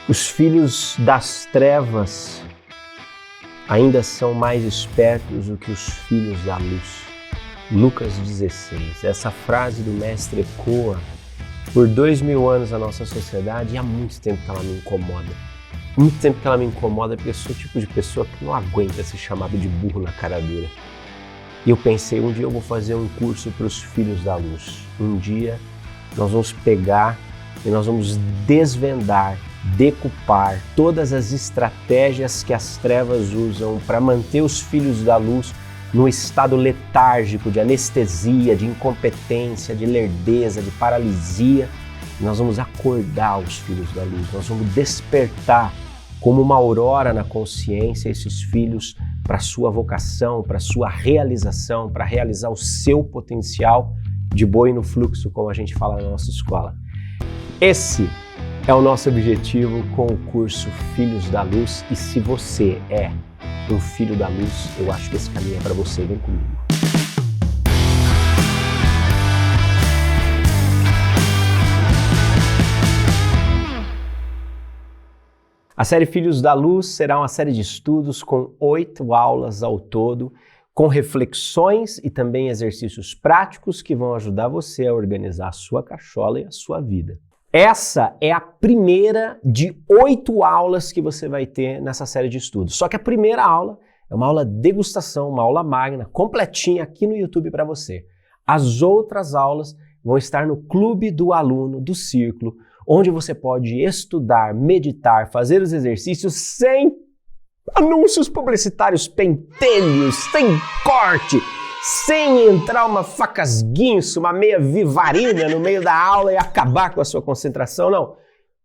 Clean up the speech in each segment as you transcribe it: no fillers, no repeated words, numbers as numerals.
Os filhos das trevas ainda são mais espertos do que os filhos da luz. Lucas 16. Essa frase do mestre ecoa por 2000 anos na nossa sociedade e há muito tempo que ela me incomoda. Muito tempo que ela me incomoda porque eu sou o tipo de pessoa que não aguenta ser chamado de burro na cara dura. E eu pensei, um dia eu vou fazer um curso para os filhos da luz. Um dia nós vamos pegar e nós vamos desvendar, decupar todas as estratégias que as trevas usam para manter os filhos da luz no estado letárgico de anestesia, de incompetência, de lerdeza, de paralisia. Nós vamos acordar os filhos da luz, nós vamos despertar como uma aurora na consciência esses filhos para a sua vocação, para a sua realização, para realizar o seu potencial de boi no fluxo, como a gente fala na nossa escola. Esse é o nosso objetivo com o curso Filhos da Luz, e se você é um filho da luz, eu acho que esse caminho é para você. Vem comigo. A série Filhos da Luz será uma série de estudos com 8 aulas ao todo, com reflexões e também exercícios práticos que vão ajudar você a organizar a sua cachola e a sua vida. Essa é a primeira de 8 aulas que você vai ter nessa série de estudos. Só que a primeira aula é uma aula degustação, uma aula magna, completinha aqui no YouTube para você. As outras aulas vão estar no Clube do Aluno do Círculo, onde você pode estudar, meditar, fazer os exercícios sem anúncios publicitários pentelhos, sem corte, sem entrar uma facas guinso, uma meia vivarina no meio da aula e acabar com a sua concentração, não.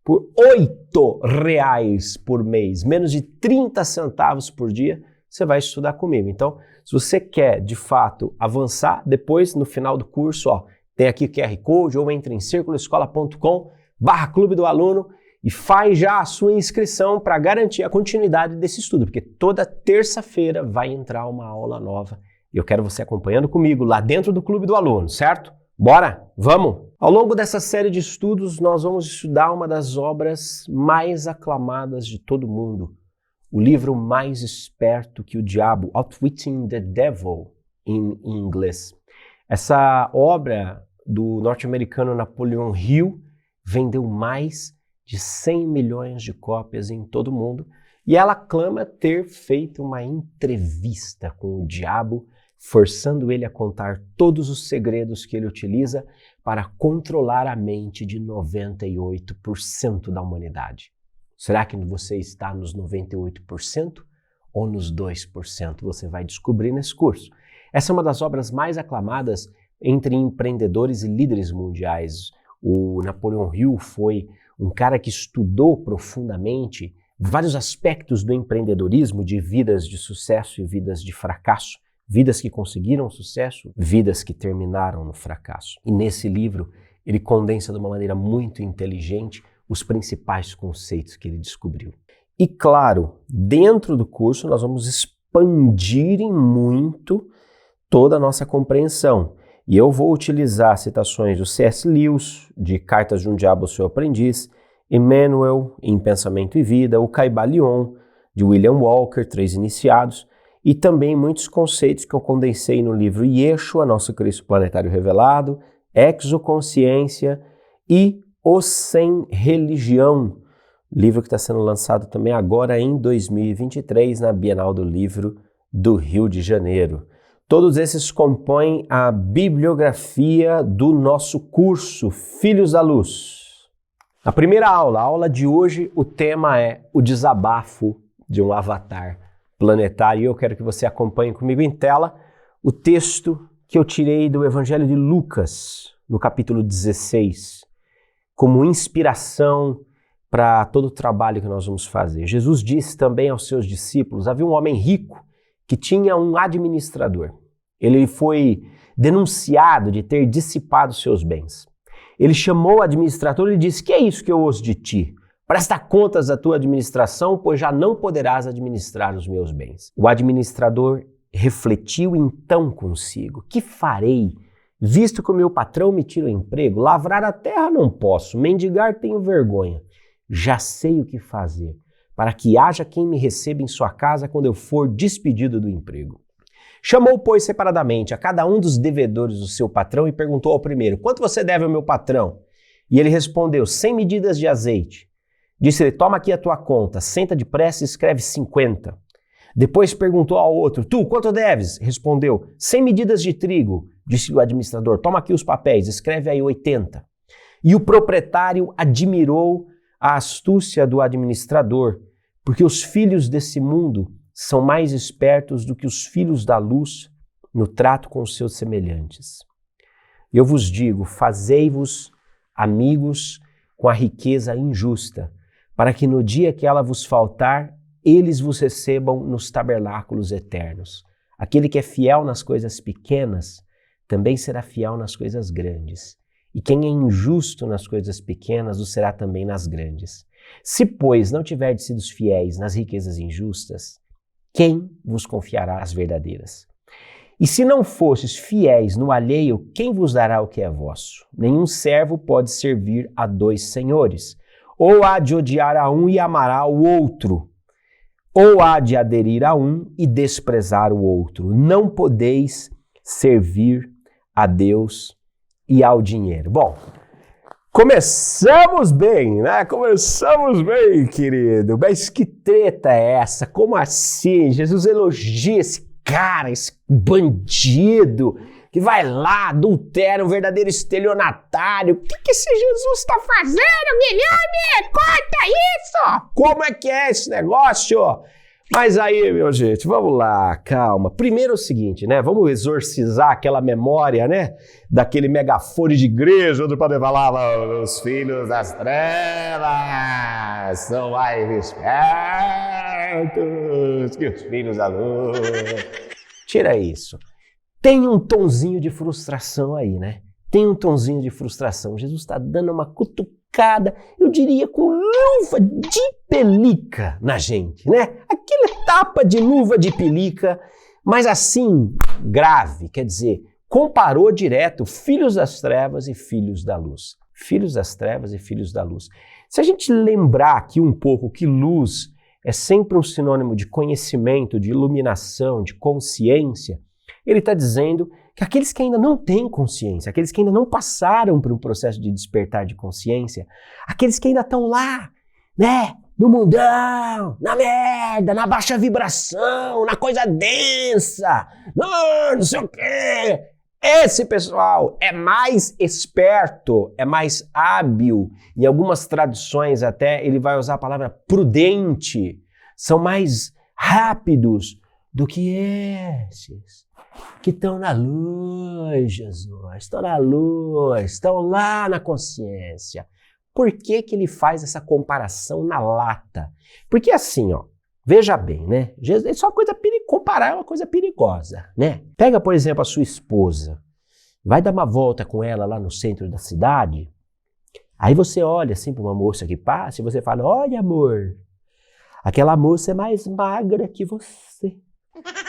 Por R$8 por mês, menos de 30 centavos por dia, você vai estudar comigo. Então, se você quer, de fato, avançar, depois, no final do curso, tem aqui o QR Code, ou entre em circuloescola.com/Clube do Aluno e faz já a sua inscrição para garantir a continuidade desse estudo, porque toda terça-feira vai entrar uma aula nova. E eu quero você acompanhando comigo lá dentro do Clube do Aluno, certo? Bora? Vamos! Ao longo dessa série de estudos, nós vamos estudar uma das obras mais aclamadas de todo mundo. O livro mais esperto que o diabo, Outwitting the Devil, em inglês. Essa obra do norte-americano Napoleon Hill vendeu mais de 100 milhões de cópias em todo o mundo e ela clama ter feito uma entrevista com o diabo, forçando ele a contar todos os segredos que ele utiliza para controlar a mente de 98% da humanidade. Será que você está nos 98% ou nos 2%? Você vai descobrir nesse curso. Essa é uma das obras mais aclamadas entre empreendedores e líderes mundiais. O Napoleon Hill foi um cara que estudou profundamente vários aspectos do empreendedorismo, de vidas de sucesso e vidas de fracasso. Vidas que conseguiram sucesso, vidas que terminaram no fracasso. E nesse livro, ele condensa de uma maneira muito inteligente os principais conceitos que ele descobriu. E claro, dentro do curso nós vamos expandir em muito toda a nossa compreensão. E eu vou utilizar citações do C.S. Lewis, de Cartas de um Diabo ao Seu Aprendiz, Emmanuel, em Pensamento e Vida, o Caibalion, de William Walker, 3 Iniciados, e também muitos conceitos que eu condensei no livro Yeshua, Nosso Cristo Planetário Revelado, Exoconsciência e O Sem Religião, livro que está sendo lançado também agora em 2023 na Bienal do Livro do Rio de Janeiro. Todos esses compõem a bibliografia do nosso curso Filhos da Luz. A primeira aula, a aula de hoje, o tema é o desabafo de um avatar planetário. E eu quero que você acompanhe comigo em tela o texto que eu tirei do Evangelho de Lucas, no capítulo 16, como inspiração para todo o trabalho que nós vamos fazer. Jesus disse também aos seus discípulos, havia um homem rico que tinha um administrador. Ele foi denunciado de ter dissipado seus bens. Ele chamou o administrador e disse, que é isso que eu ouço de ti? Presta contas da tua administração, pois já não poderás administrar os meus bens. O administrador refletiu então consigo, que farei? Visto que o meu patrão me tira o emprego, lavrar a terra não posso, mendigar tenho vergonha. já sei o que fazer, para que haja quem me receba em sua casa quando eu for despedido do emprego. Chamou, pois, separadamente a cada um dos devedores do seu patrão e perguntou ao primeiro: quanto você deve ao meu patrão? E ele respondeu: 100 medidas de azeite. Disse-lhe: toma aqui a tua conta, senta depressa e escreve 50. Depois perguntou ao outro: tu, quanto deves? Respondeu: 100 medidas de trigo. Disse o administrador: toma aqui os papéis, escreve aí 80. E o proprietário admirou a astúcia do administrador, porque os filhos desse mundo são mais espertos do que os filhos da luz no trato com os seus semelhantes. Eu vos digo, fazei-vos amigos com a riqueza injusta, para que no dia que ela vos faltar, eles vos recebam nos tabernáculos eternos. Aquele que é fiel nas coisas pequenas, também será fiel nas coisas grandes. E quem é injusto nas coisas pequenas, o será também nas grandes. Se, pois, não tiverdes sido fiéis nas riquezas injustas, quem vos confiará as verdadeiras? E se não fostes fiéis no alheio, quem vos dará o que é vosso? Nenhum servo pode servir a dois senhores. Ou há de odiar a um e amará o outro, ou há de aderir a um e desprezar o outro. Não podeis servir a Deus e ao dinheiro. Bom, começamos bem, né? Começamos bem, querido. Mas que treta é essa? Como assim? Jesus elogia esse cara, esse bandido que vai lá, adultera, um verdadeiro estelionatário. O que esse Jesus está fazendo, Guilherme? Corta isso! Como é que é esse negócio? Mas aí, meu gente, vamos lá, calma. Primeiro é o seguinte, né? Vamos exorcizar aquela memória, né? Daquele megafone de igreja, onde o padre falava: os filhos das trevas são mais espertos que os filhos da luz. Tira isso. Tem um tonzinho de frustração aí, né? Tem um tonzinho de frustração. Jesus está dando uma cutucada, eu diria com luva de pelica na gente, né? Aquele tapa de luva de pelica, mas assim, grave, quer dizer, comparou direto filhos das trevas e filhos da luz. Filhos das trevas e filhos da luz. Se a gente lembrar aqui um pouco que luz é sempre um sinônimo de conhecimento, de iluminação, de consciência, ele está dizendo que aqueles que ainda não têm consciência, aqueles que ainda não passaram por um processo de despertar de consciência, aqueles que ainda estão lá, né, no mundão, na merda, na baixa vibração, na coisa densa, não sei o quê. Esse pessoal é mais esperto, é mais hábil, em algumas traduções até ele vai usar a palavra prudente, são mais rápidos do que esses que estão na luz, Jesus, estão na luz, estão lá na consciência. Por que que ele faz essa comparação na lata? Porque assim, ó, veja bem, né? Jesus, isso é uma coisa comparar é uma coisa perigosa, né? Pega, por exemplo, a sua esposa, vai dar uma volta com ela lá no centro da cidade, aí você olha assim para uma moça que passa e você fala: olha, amor, aquela moça é mais magra que você.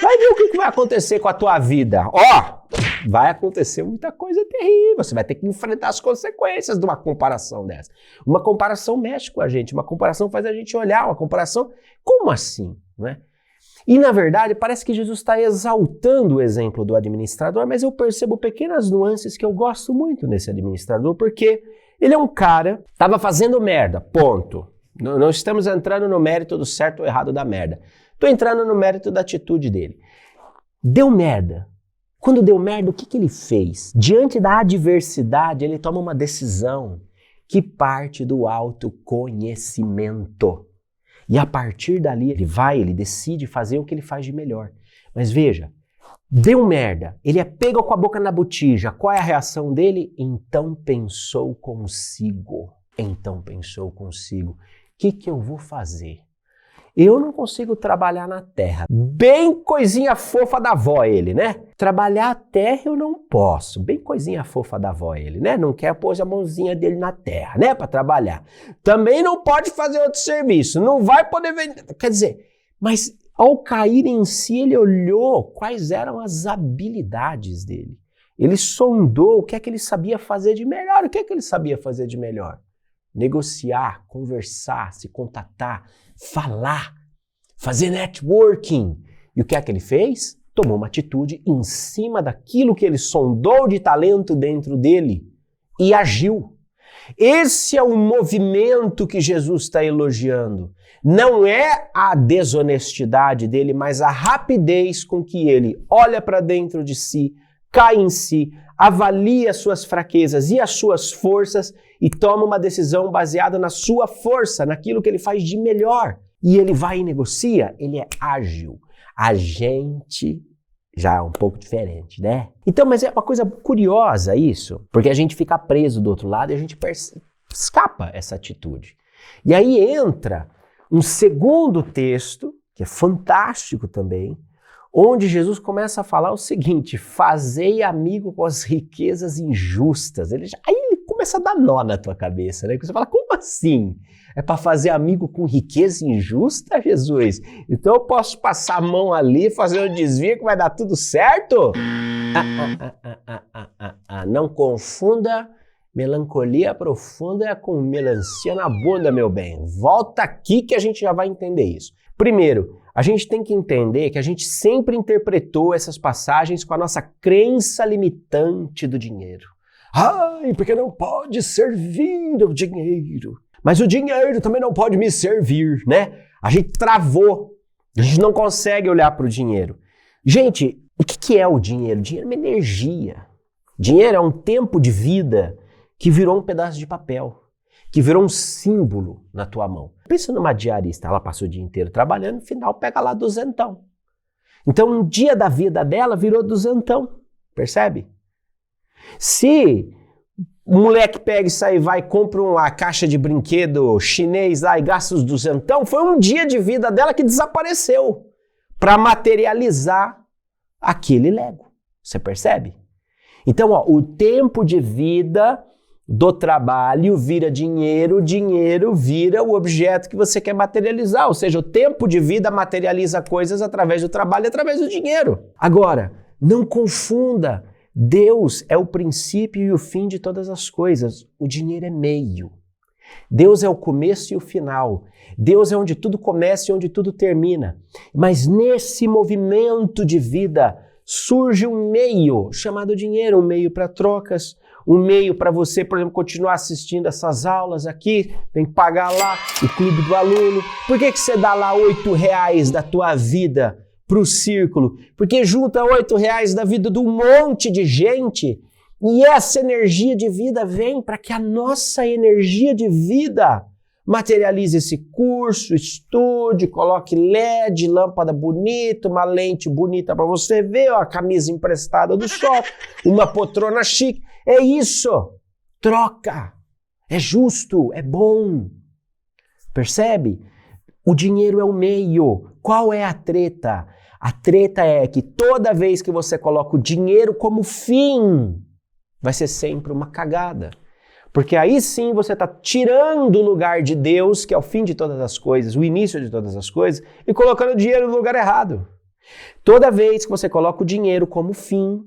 Vai ver o que vai acontecer com a tua vida. Ó, vai acontecer muita coisa terrível. Você vai ter que enfrentar as consequências de uma comparação dessa. Uma comparação mexe com a gente, uma comparação faz a gente olhar, uma comparação... Como assim? Né? E, na verdade, parece que Jesus está exaltando o exemplo do administrador, mas eu percebo pequenas nuances que eu gosto muito nesse administrador, porque ele é um cara, estava fazendo merda, ponto. Não estamos entrando no mérito do certo ou errado da merda. Estou entrando no mérito da atitude dele. Deu merda. Quando deu merda, o que ele fez? Diante da adversidade, ele toma uma decisão que parte do autoconhecimento. E a partir dali, ele decide fazer o que ele faz de melhor. Mas veja, deu merda, ele é pego com a boca na botija. Qual é a reação dele? Então pensou consigo. O que eu vou fazer? Eu não consigo trabalhar na terra. Bem coisinha fofa da avó ele, né? Trabalhar a terra eu não posso. Bem coisinha fofa da avó ele, né? Não quer pôr a mãozinha dele na terra, né? Para trabalhar. Também não pode fazer outro serviço. Não vai poder vender. Quer dizer, mas ao cair em si, ele olhou quais eram as habilidades dele. Ele sondou o que é que ele sabia fazer de melhor. O que é que ele sabia fazer de melhor? negociar, conversar, se contatar, falar, fazer networking. E o que é que ele fez? Tomou uma atitude em cima daquilo que ele sondou de talento dentro dele e agiu. Esse é o movimento que Jesus está elogiando. Não é a desonestidade dele, mas a rapidez com que ele olha para dentro de si, cai em si, avalia as suas fraquezas e as suas forças e toma uma decisão baseada na sua força, naquilo que ele faz de melhor. E ele vai e negocia, ele é ágil. A gente já é um pouco diferente, né? Então, mas é uma coisa curiosa isso, porque a gente fica preso do outro lado e a gente escapa essa atitude. E aí entra um segundo texto, que é fantástico também, onde Jesus começa a falar o seguinte: fazei amigo com as riquezas injustas. Aí ele começa a dar nó na tua cabeça, né? Você fala, como assim? É para fazer amigo com riqueza injusta, Jesus? Então eu posso passar a mão ali, fazer um desvio que vai dar tudo certo? Não confunda melancolia profunda com melancia na bunda, meu bem. Volta aqui que a gente já vai entender isso. Primeiro, a gente tem que entender que a gente sempre interpretou essas passagens com a nossa crença limitante do dinheiro. Ai, porque não pode servir o dinheiro. Mas o dinheiro também não pode me servir, né? A gente travou. A gente não consegue olhar para o dinheiro. Gente, o que é o dinheiro? Dinheiro é uma energia. Dinheiro é um tempo de vida que virou um pedaço de papel, que virou um símbolo na tua mão. Pensa numa diarista, ela passa o dia inteiro trabalhando, no final pega lá duzentão. Então um dia da vida dela virou duzentão, percebe? Se o moleque pega e sai, vai, compra uma caixa de brinquedo chinês lá e gasta os duzentão, foi um dia de vida dela que desapareceu para materializar aquele Lego. Você percebe? Então, o tempo de vida do trabalho vira dinheiro, dinheiro vira o objeto que você quer materializar. Ou seja, o tempo de vida materializa coisas através do trabalho e através do dinheiro. Agora, não confunda. Deus é o princípio e o fim de todas as coisas. O dinheiro é meio. Deus é o começo e o final. Deus é onde tudo começa e onde tudo termina. Mas nesse movimento de vida surge um meio chamado dinheiro, um meio para trocas, um meio para você, por exemplo, continuar assistindo essas aulas aqui, tem que pagar lá o clube do aluno. Por que você dá lá R$8 da tua vida para o círculo? Porque junta R$8 da vida de um monte de gente e essa energia de vida vem para que a nossa energia de vida materialize esse curso, estude, coloque LED, lâmpada bonita, uma lente bonita para você ver, a camisa emprestada do shopping, uma poltrona chique. É isso. Troca. É justo, é bom. Percebe? O dinheiro é o meio. Qual é a treta? A treta é que toda vez que você coloca o dinheiro como fim, vai ser sempre uma cagada. Porque aí sim você está tirando o lugar de Deus, que é o fim de todas as coisas, o início de todas as coisas, e colocando o dinheiro no lugar errado. Toda vez que você coloca o dinheiro como fim,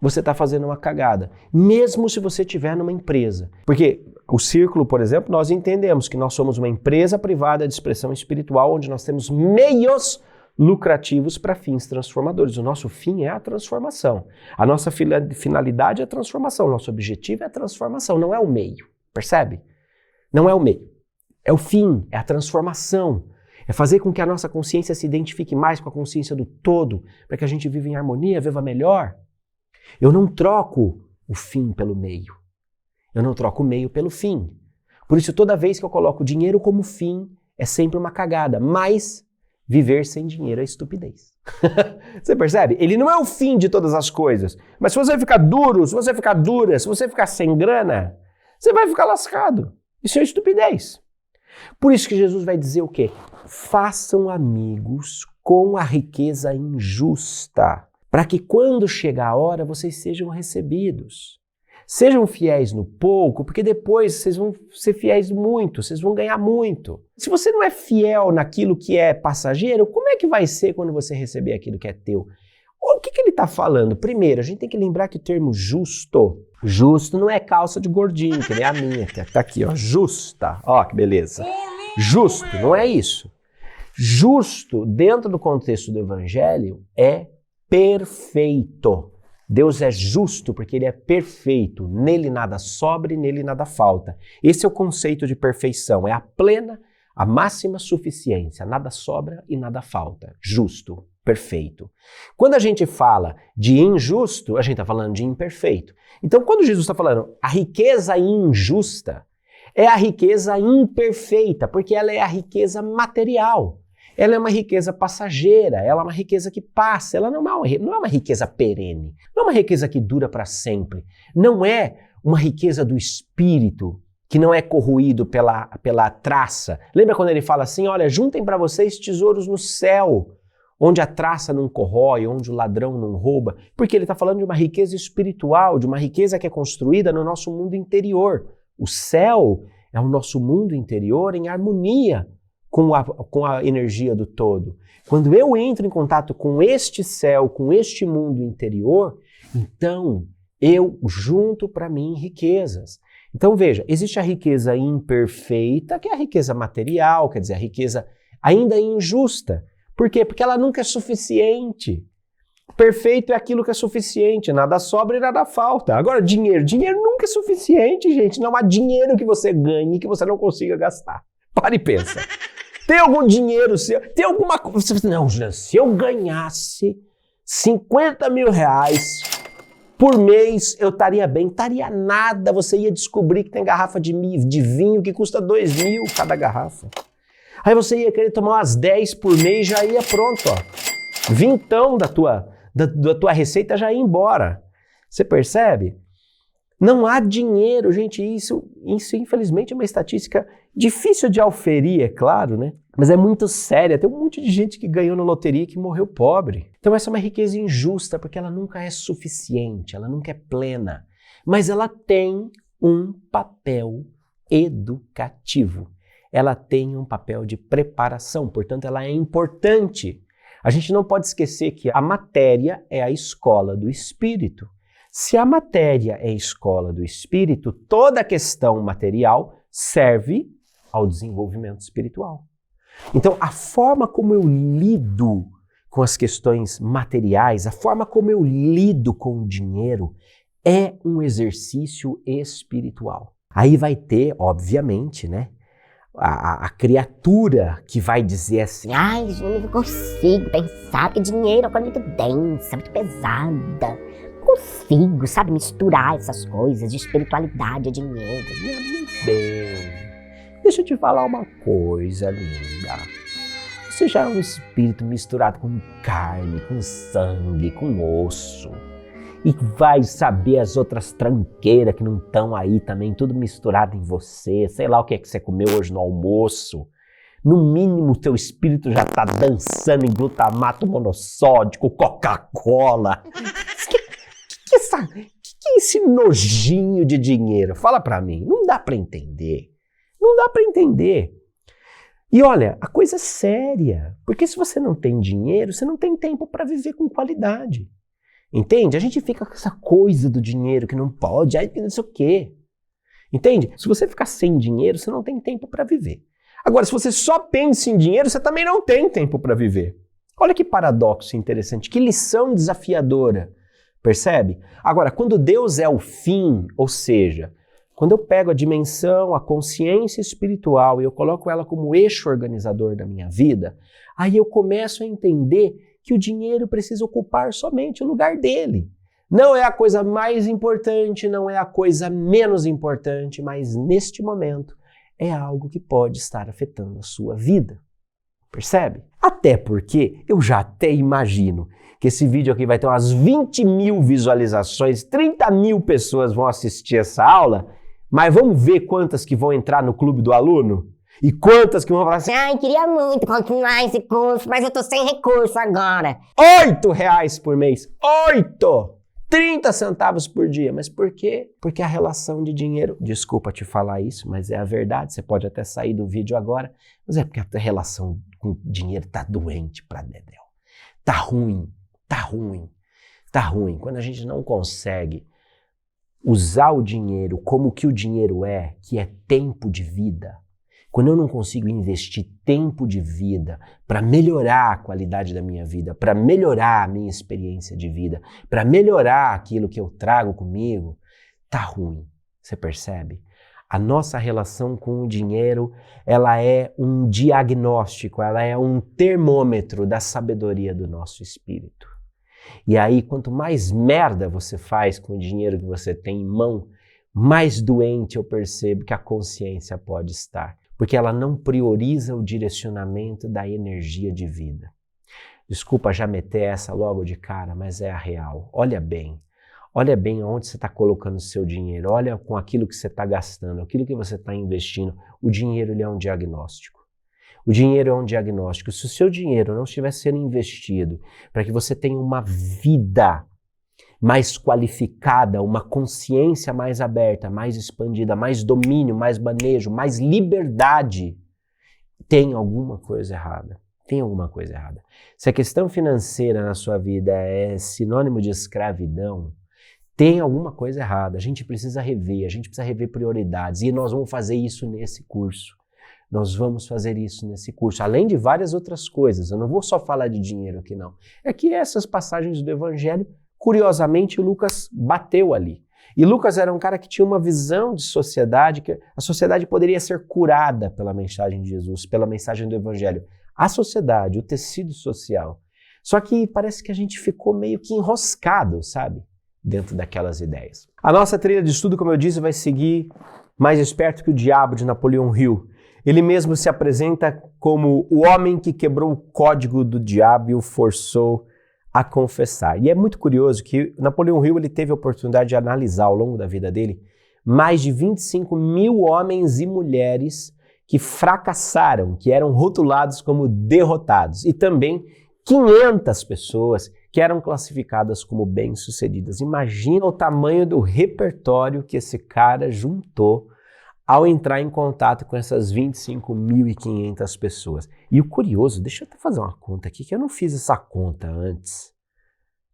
você está fazendo uma cagada. Mesmo se você estiver numa empresa. Porque o Círculo, por exemplo, nós entendemos que nós somos uma empresa privada de expressão espiritual, onde nós temos meios lucrativos para fins transformadores. O nosso fim é a transformação. A nossa finalidade é a transformação. O nosso objetivo é a transformação, não é o meio. Percebe? Não é o meio. É o fim, é a transformação. É fazer com que a nossa consciência se identifique mais com a consciência do todo, para que a gente viva em harmonia, viva melhor. Eu não troco o fim pelo meio. Eu não troco o meio pelo fim. Por isso, toda vez que eu coloco o dinheiro como fim, é sempre uma cagada. Mas viver sem dinheiro é estupidez. Você percebe? Ele não é o fim de todas as coisas. Mas se você ficar duro, se você ficar dura, se você ficar sem grana, você vai ficar lascado. Isso é estupidez. Por isso que Jesus vai dizer o quê? Façam amigos com a riqueza injusta, para que quando chegar a hora vocês sejam recebidos. Sejam fiéis no pouco, porque depois vocês vão ser fiéis muito, vocês vão ganhar muito. Se você não é fiel naquilo que é passageiro, como é que vai ser quando você receber aquilo que é teu? O que ele está falando? Primeiro, a gente tem que lembrar que o termo justo Justo não é calça de gordinho, que nem a minha, que tá aqui, ó, justa. Ó, que beleza. Justo, não é isso. Justo, dentro do contexto do evangelho, é perfeito. Deus é justo porque ele é perfeito. Nele nada sobra e nele nada falta. Esse é o conceito de perfeição. É a plena, a máxima suficiência. Nada sobra e nada falta. Justo, perfeito. Quando a gente fala de injusto, a gente está falando de imperfeito. Então, quando Jesus está falando a riqueza injusta, é a riqueza imperfeita, porque ela é a riqueza material. Ela é uma riqueza passageira, ela é uma riqueza que passa, ela não é uma riqueza perene, não é uma riqueza que dura para sempre, não é uma riqueza do espírito que não é corroído pela traça. Lembra quando ele fala assim, olha, juntem para vocês tesouros no céu, onde a traça não corrói, onde o ladrão não rouba, porque ele está falando de uma riqueza espiritual, de uma riqueza que é construída no nosso mundo interior. O céu é o nosso mundo interior em harmonia com a energia do todo. Quando eu entro em contato com este céu, com este mundo interior, então eu junto para mim riquezas. Então veja, existe a riqueza imperfeita, que é a riqueza material, quer dizer, a riqueza ainda injusta. Por quê? Porque ela nunca é suficiente. Perfeito é aquilo que é suficiente, nada sobra e nada falta. Agora, dinheiro nunca é suficiente, gente. Não há dinheiro que você ganhe que você não consiga gastar. Para e pensa. Tem algum dinheiro seu? Tem alguma coisa? Não, Juliano, se eu ganhasse 50 mil reais por mês, eu estaria bem. Estaria nada, você ia descobrir que tem garrafa de vinho que custa 2 mil cada garrafa. Aí você ia querer tomar umas 10 por mês, já ia pronto, ó. Vintão da tua receita já ia embora. Você percebe? Não há dinheiro, gente, isso infelizmente é uma estatística difícil de auferir, é claro, né? Mas é muito séria, tem um monte de gente que ganhou na loteria que morreu pobre. Então essa é uma riqueza injusta, porque ela nunca é suficiente, ela nunca é plena. Mas ela tem um papel educativo. Ela tem um papel de preparação, portanto ela é importante. A gente não pode esquecer que a matéria é a escola do espírito. Se a matéria é a escola do espírito, toda a questão material serve ao desenvolvimento espiritual. Então, a forma como eu lido com as questões materiais, a forma como eu lido com o dinheiro é um exercício espiritual. Aí vai ter, obviamente, né, a criatura que vai dizer assim, ai, eu não consigo pensar, porque dinheiro é uma coisa muito densa, muito pesada. Consigo, sabe, misturar essas coisas de espiritualidade e dinheiro. Meu bem, deixa eu te falar uma coisa, linda. Você já é um espírito misturado com carne, com sangue, com osso. E vai saber as outras tranqueiras que não estão aí também, tudo misturado em você. Sei lá o que é que você comeu hoje no almoço. No mínimo, o teu espírito já está dançando em glutamato monossódico, Coca-Cola. O que é esse nojinho de dinheiro? Fala pra mim. Não dá pra entender. Não dá pra entender. E olha, a coisa é séria. Porque se você não tem dinheiro, você não tem tempo pra viver com qualidade. Entende? A gente fica com essa coisa do dinheiro que não pode, aí não sei o quê. Entende? Se você ficar sem dinheiro, você não tem tempo pra viver. Agora, se você só pensa em dinheiro, você também não tem tempo pra viver. Olha que paradoxo interessante, que lição desafiadora. Percebe? Agora, quando Deus é o fim, ou seja, quando eu pego a dimensão, a consciência espiritual e eu coloco ela como eixo organizador da minha vida, aí eu começo a entender que o dinheiro precisa ocupar somente o lugar dele. Não é a coisa mais importante, não é a coisa menos importante, mas neste momento é algo que pode estar afetando a sua vida. Percebe? Até porque eu já até imagino que esse vídeo aqui vai ter umas 20 mil visualizações, 30 mil pessoas vão assistir essa aula, mas vamos ver quantas que vão entrar no clube do aluno? E quantas que vão falar assim, ai, queria muito continuar esse curso, mas eu tô sem recurso agora. R$8 por mês, 8! 30 centavos por dia. Mas por quê? Porque a relação de dinheiro, desculpa te falar isso, mas é a verdade, você pode até sair do vídeo agora, mas é porque a relação com dinheiro tá doente pra dedéu. Tá ruim, tá ruim, tá ruim. Quando a gente não consegue usar o dinheiro como o que o dinheiro é, que é tempo de vida, quando eu não consigo investir tempo de vida para melhorar a qualidade da minha vida, para melhorar a minha experiência de vida, para melhorar aquilo que eu trago comigo, tá ruim. Você percebe? A nossa relação com o dinheiro, ela é um diagnóstico, ela é um termômetro da sabedoria do nosso espírito. E aí, quanto mais merda você faz com o dinheiro que você tem em mão, mais doente eu percebo que a consciência pode estar. Porque ela não prioriza o direcionamento da energia de vida. Desculpa já meter essa logo de cara, mas é a real. Olha bem onde você está colocando o seu dinheiro, olha com aquilo que você está gastando, aquilo que você está investindo. O dinheiro ele é um diagnóstico. O dinheiro é um diagnóstico. Se o seu dinheiro não estiver sendo investido para que você tenha uma vida mais qualificada, uma consciência mais aberta, mais expandida, mais domínio, mais manejo, mais liberdade, tem alguma coisa errada. Tem alguma coisa errada. Se a questão financeira na sua vida é sinônimo de escravidão, tem alguma coisa errada. A gente precisa rever prioridades. E nós vamos fazer isso nesse curso. Além de várias outras coisas. Eu não vou só falar de dinheiro aqui, não. É que essas passagens do Evangelho, curiosamente, Lucas bateu ali. E Lucas era um cara que tinha uma visão de sociedade, que a sociedade poderia ser curada pela mensagem de Jesus, pela mensagem do Evangelho. A sociedade, o tecido social. Só que parece que a gente ficou meio que enroscado, sabe? Dentro daquelas ideias. A nossa trilha de estudo, como eu disse, vai seguir Mais Esperto que o Diabo, de Napoleão Hill. Ele mesmo se apresenta como o homem que quebrou o código do diabo e o forçou a confessar. E é muito curioso que Napoleão Hill ele teve a oportunidade de analisar ao longo da vida dele mais de 25 mil homens e mulheres que fracassaram, que eram rotulados como derrotados, e também 500 pessoas que eram classificadas como bem-sucedidas. Imagina o tamanho do repertório que esse cara juntou ao entrar em contato com essas 25.500 pessoas. E o curioso, deixa eu até fazer uma conta aqui, que eu não fiz essa conta antes,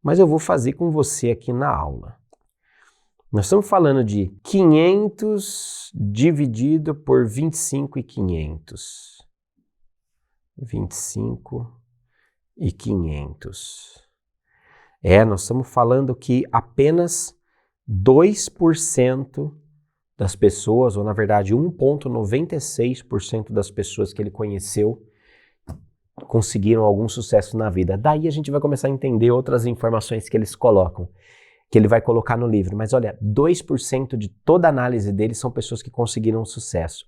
mas eu vou fazer com você aqui na aula. Nós estamos falando de 500 dividido por 25.500. 25.500. Nós estamos falando que apenas 2% das pessoas, ou na verdade 1,96% das pessoas que ele conheceu conseguiram algum sucesso na vida. Daí a gente vai começar a entender outras informações que eles colocam, que ele vai colocar no livro. Mas olha, 2% de toda a análise deles são pessoas que conseguiram sucesso.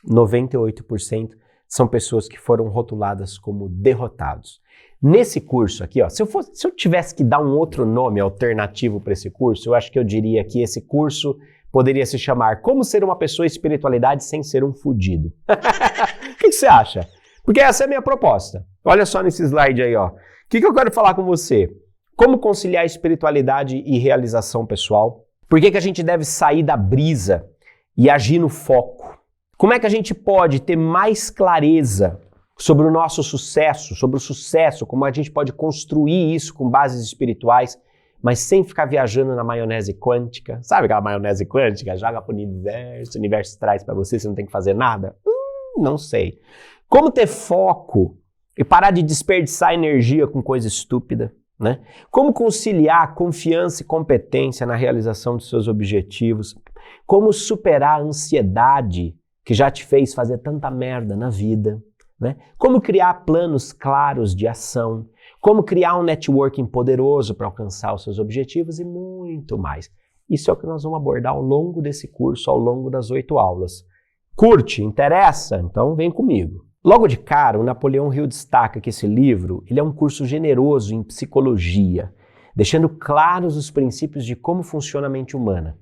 98% são pessoas que foram rotuladas como derrotados. Nesse curso aqui, ó, se eu tivesse que dar um outro nome alternativo para esse curso, eu acho que eu diria que esse curso poderia se chamar Como Ser uma Pessoa Espiritualidade Sem Ser um Fudido. O que você acha? Porque essa é a minha proposta. Olha só nesse slide aí, ó. O que eu quero falar com você? Como conciliar espiritualidade e realização pessoal? Por que a gente deve sair da brisa e agir no foco? Como é que a gente pode ter mais clareza sobre o nosso sucesso, sobre o sucesso, como a gente pode construir isso com bases espirituais, mas sem ficar viajando na maionese quântica? Sabe aquela maionese quântica? Joga pro universo, o universo traz para você não tem que fazer nada? Não sei. Como ter foco e parar de desperdiçar energia com coisa estúpida, né? Como conciliar confiança e competência na realização dos seus objetivos? Como superar a ansiedade que já te fez fazer tanta merda na vida, né? Como criar planos claros de ação? Como criar um networking poderoso para alcançar os seus objetivos e muito mais. Isso é o que nós vamos abordar ao longo desse curso, ao longo das 8 aulas. Curte? Interessa? Então vem comigo. Logo de cara, o Napoleão Hill destaca que esse livro ele é um curso generoso em psicologia, deixando claros os princípios de como funciona a mente humana.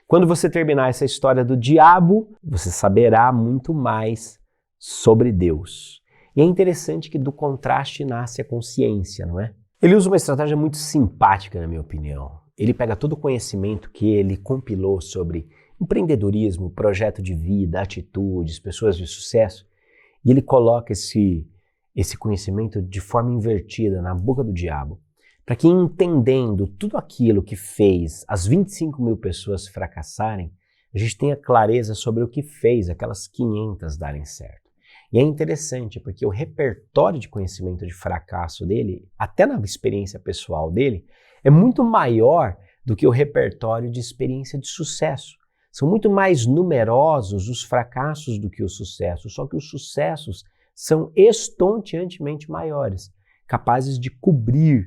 Quando você terminar essa história do diabo, você saberá muito mais sobre Deus. E é interessante que do contraste nasce a consciência, não é? Ele usa uma estratégia muito simpática, na minha opinião. Ele pega todo o conhecimento que ele compilou sobre empreendedorismo, projeto de vida, atitudes, pessoas de sucesso, e ele coloca esse conhecimento de forma invertida na boca do diabo, para que, entendendo tudo aquilo que fez as 25 mil pessoas fracassarem, a gente tenha clareza sobre o que fez aquelas 500 darem certo. E é interessante porque o repertório de conhecimento de fracasso dele, até na experiência pessoal dele, é muito maior do que o repertório de experiência de sucesso. São muito mais numerosos os fracassos do que os sucessos, só que os sucessos são estonteantemente maiores, capazes de cobrir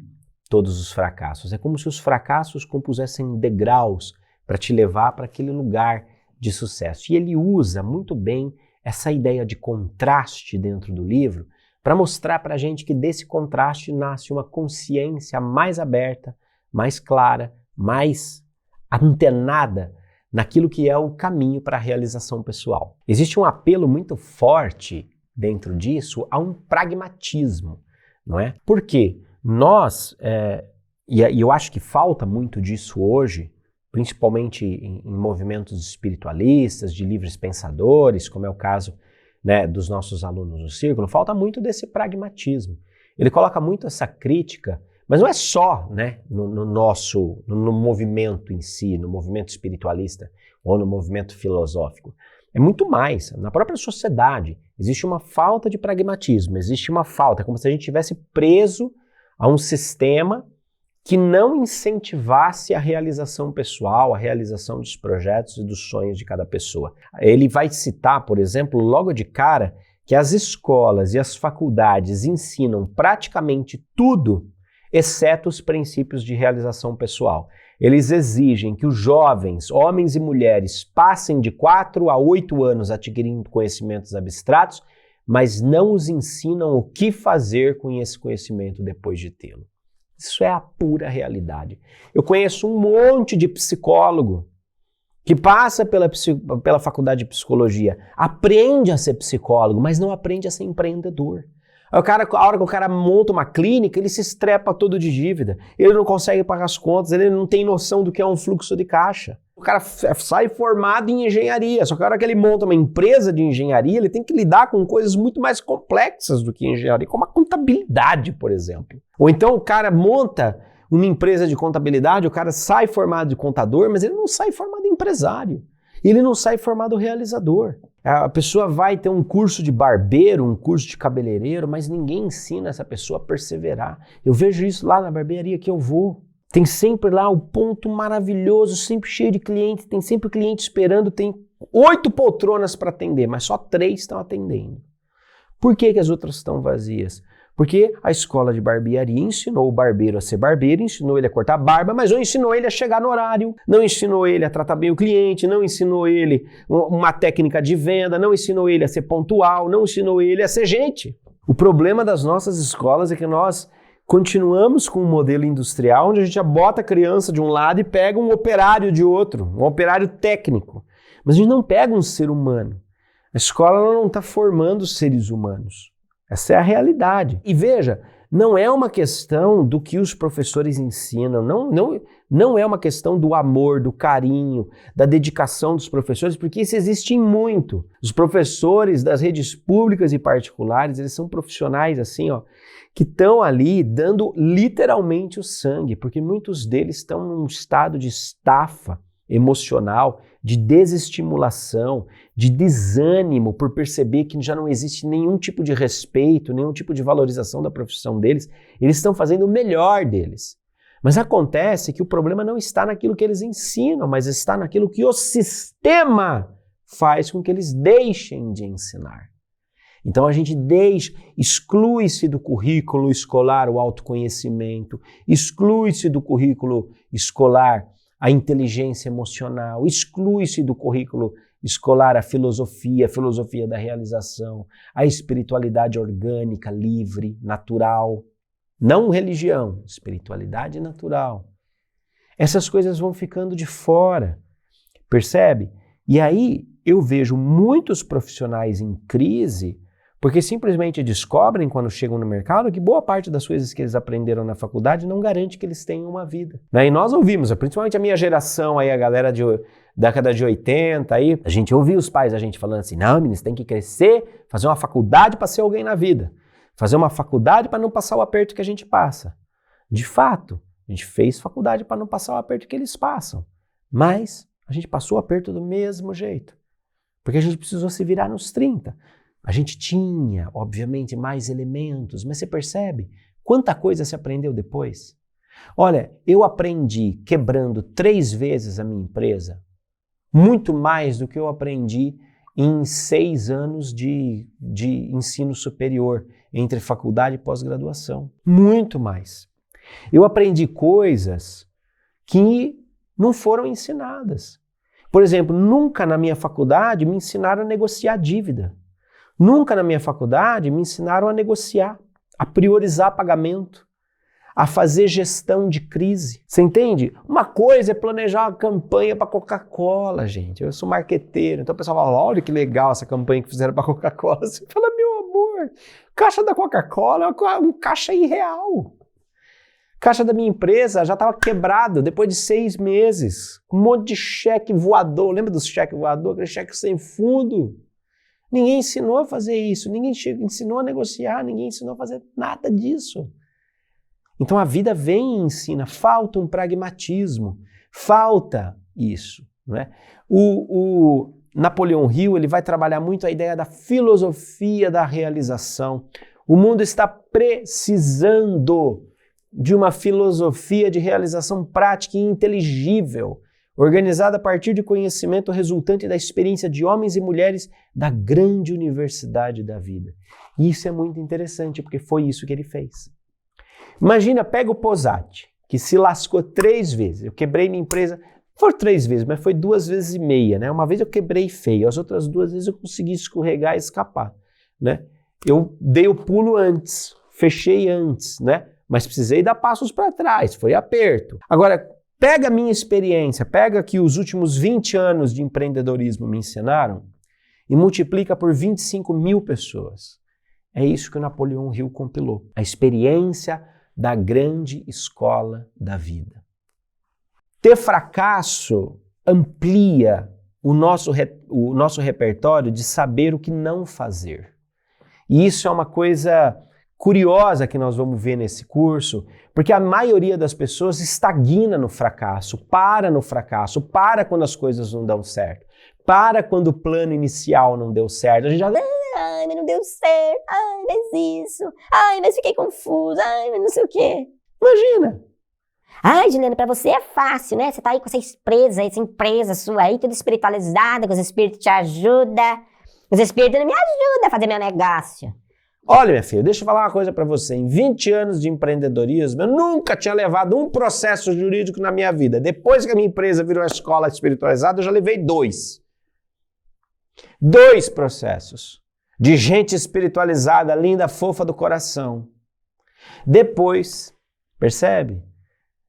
todos os fracassos. É como se os fracassos compusessem degraus para te levar para aquele lugar de sucesso. E ele usa muito bem essa ideia de contraste dentro do livro para mostrar para a gente que desse contraste nasce uma consciência mais aberta, mais clara, mais antenada naquilo que é o caminho para a realização pessoal. Existe um apelo muito forte dentro disso a um pragmatismo, não é? Por quê? Nós, e eu acho que falta muito disso hoje, principalmente em movimentos espiritualistas, de livres pensadores, como é o caso, né, dos nossos alunos no Círculo, falta muito desse pragmatismo. Ele coloca muito essa crítica, mas não é só, né, no movimento em si, no movimento espiritualista ou no movimento filosófico. É muito mais. Na própria sociedade existe uma falta de pragmatismo, existe uma falta, é como se a gente estivesse preso a um sistema que não incentivasse a realização pessoal, a realização dos projetos e dos sonhos de cada pessoa. Ele vai citar, por exemplo, logo de cara, que as escolas e as faculdades ensinam praticamente tudo, exceto os princípios de realização pessoal. Eles exigem que os jovens, homens e mulheres, passem de 4 a 8 anos adquirindo conhecimentos abstratos, mas não os ensinam o que fazer com esse conhecimento depois de tê-lo. Isso é a pura realidade. Eu conheço um monte de psicólogo que passa pela faculdade de psicologia, aprende a ser psicólogo, mas não aprende a ser empreendedor. A hora que o cara monta uma clínica, ele se estrepa todo de dívida, ele não consegue pagar as contas, ele não tem noção do que é um fluxo de caixa. O cara sai formado em engenharia, só que a hora que ele monta uma empresa de engenharia, ele tem que lidar com coisas muito mais complexas do que engenharia, como a contabilidade, por exemplo. Ou então o cara monta uma empresa de contabilidade, o cara sai formado de contador, mas ele não sai formado em empresário. Ele não sai formado realizador. A pessoa vai ter um curso de barbeiro, um curso de cabeleireiro, mas ninguém ensina essa pessoa a perseverar. Eu vejo isso lá na barbearia que eu vou. Tem sempre lá o ponto maravilhoso, sempre cheio de clientes, tem sempre cliente esperando, tem 8 poltronas para atender, mas só 3 estão atendendo. Por que as outras estão vazias? Porque a escola de barbearia ensinou o barbeiro a ser barbeiro, ensinou ele a cortar barba, mas não ensinou ele a chegar no horário, não ensinou ele a tratar bem o cliente, não ensinou ele uma técnica de venda, não ensinou ele a ser pontual, não ensinou ele a ser gente. O problema das nossas escolas é que nós continuamos com um modelo industrial onde a gente já bota a criança de um lado e pega um operário de outro, um operário técnico. Mas a gente não pega um ser humano. A escola não está formando seres humanos. Essa é a realidade. E veja, não é uma questão do que os professores ensinam, não é uma questão do amor, do carinho, da dedicação dos professores, porque isso existe muito. Os professores das redes públicas e particulares, eles são profissionais assim, ó, que estão ali dando literalmente o sangue, porque muitos deles estão num estado de estafa emocional, de desestimulação, de desânimo por perceber que já não existe nenhum tipo de respeito, nenhum tipo de valorização da profissão deles. Eles estão fazendo o melhor deles. Mas acontece que o problema não está naquilo que eles ensinam, mas está naquilo que o sistema faz com que eles deixem de ensinar. Então a gente exclui-se do currículo escolar o autoconhecimento, exclui-se do currículo escolar a inteligência emocional, exclui-se do currículo escolar a filosofia da realização, a espiritualidade orgânica, livre, natural, não religião, espiritualidade natural. Essas coisas vão ficando de fora, percebe? E aí eu vejo muitos profissionais em crise porque simplesmente descobrem quando chegam no mercado que boa parte das coisas que eles aprenderam na faculdade não garante que eles tenham uma vida. E nós ouvimos, principalmente a minha geração, aí, a galera de década de 80, aí, a gente ouvia os pais, a gente falando assim, não, menino, você tem que crescer, fazer uma faculdade para ser alguém na vida, fazer uma faculdade para não passar o aperto que a gente passa. De fato, a gente fez faculdade para não passar o aperto que eles passam, mas a gente passou o aperto do mesmo jeito, porque a gente precisou se virar nos 30. A gente tinha, obviamente, mais elementos, mas você percebe quanta coisa se aprendeu depois? Olha, eu aprendi quebrando 3 vezes a minha empresa, muito mais do que eu aprendi em 6 anos de ensino superior, entre faculdade e pós-graduação. Muito mais. Eu aprendi coisas que não foram ensinadas. Por exemplo, nunca na minha faculdade me ensinaram a negociar dívida. Nunca na minha faculdade me ensinaram a negociar, a priorizar pagamento, a fazer gestão de crise. Você entende? Uma coisa é planejar uma campanha para Coca-Cola, gente. Eu sou marqueteiro, então o pessoal fala, olha que legal essa campanha que fizeram para Coca-Cola. Você fala, meu amor, caixa da Coca-Cola é um caixa irreal. Caixa da minha empresa já estava quebrado depois de 6 meses. Um monte de cheque voador. Lembra dos cheques voador? Aquele cheque sem fundo. Ninguém ensinou a fazer isso. Ninguém ensinou a negociar. Ninguém ensinou a fazer nada disso. Então a vida vem e ensina. Falta um pragmatismo. Falta isso. Não é? O Napoleão Hill ele vai trabalhar muito a ideia da filosofia da realização. O mundo está precisando de uma filosofia de realização prática e inteligível, organizada a partir de conhecimento resultante da experiência de homens e mulheres da grande universidade da vida. E isso é muito interessante, porque foi isso que ele fez. Imagina, pega o Posati, que se lascou 3 vezes. Eu quebrei minha empresa, foram 3 vezes, mas foi 2 vezes e meia, né? Uma vez eu quebrei feio, as outras 2 vezes eu consegui escorregar e escapar, né? Eu dei o pulo antes, fechei antes, né? Mas precisei dar passos para trás, foi aperto. Agora, pega a minha experiência, pega que os últimos 20 anos de empreendedorismo me ensinaram e multiplica por 25 mil pessoas. É isso que o Napoleão Hill compilou. A experiência da grande escola da vida. Ter fracasso amplia o nosso repertório de saber o que não fazer. E isso é uma coisa curiosa que nós vamos ver nesse curso, porque a maioria das pessoas estagna no fracasso, para no fracasso, para quando as coisas não dão certo, para quando o plano inicial não deu certo. A gente já, ai, mas não deu certo, ai, mas isso, ai, mas fiquei confusa, ai, mas não sei o quê. Imagina. Ai, Juliana, pra você é fácil, né? Você tá aí com essa empresa sua aí, toda espiritualizada, que os espíritos te ajudam. Os espíritos me ajudam a fazer meu negócio. Olha, minha filha, deixa eu falar uma coisa para você. Em 20 anos de empreendedorismo, eu nunca tinha levado um processo jurídico na minha vida. Depois que a minha empresa virou a escola espiritualizada, eu já levei 2. 2 processos de gente espiritualizada, linda, fofa do coração. Depois, percebe?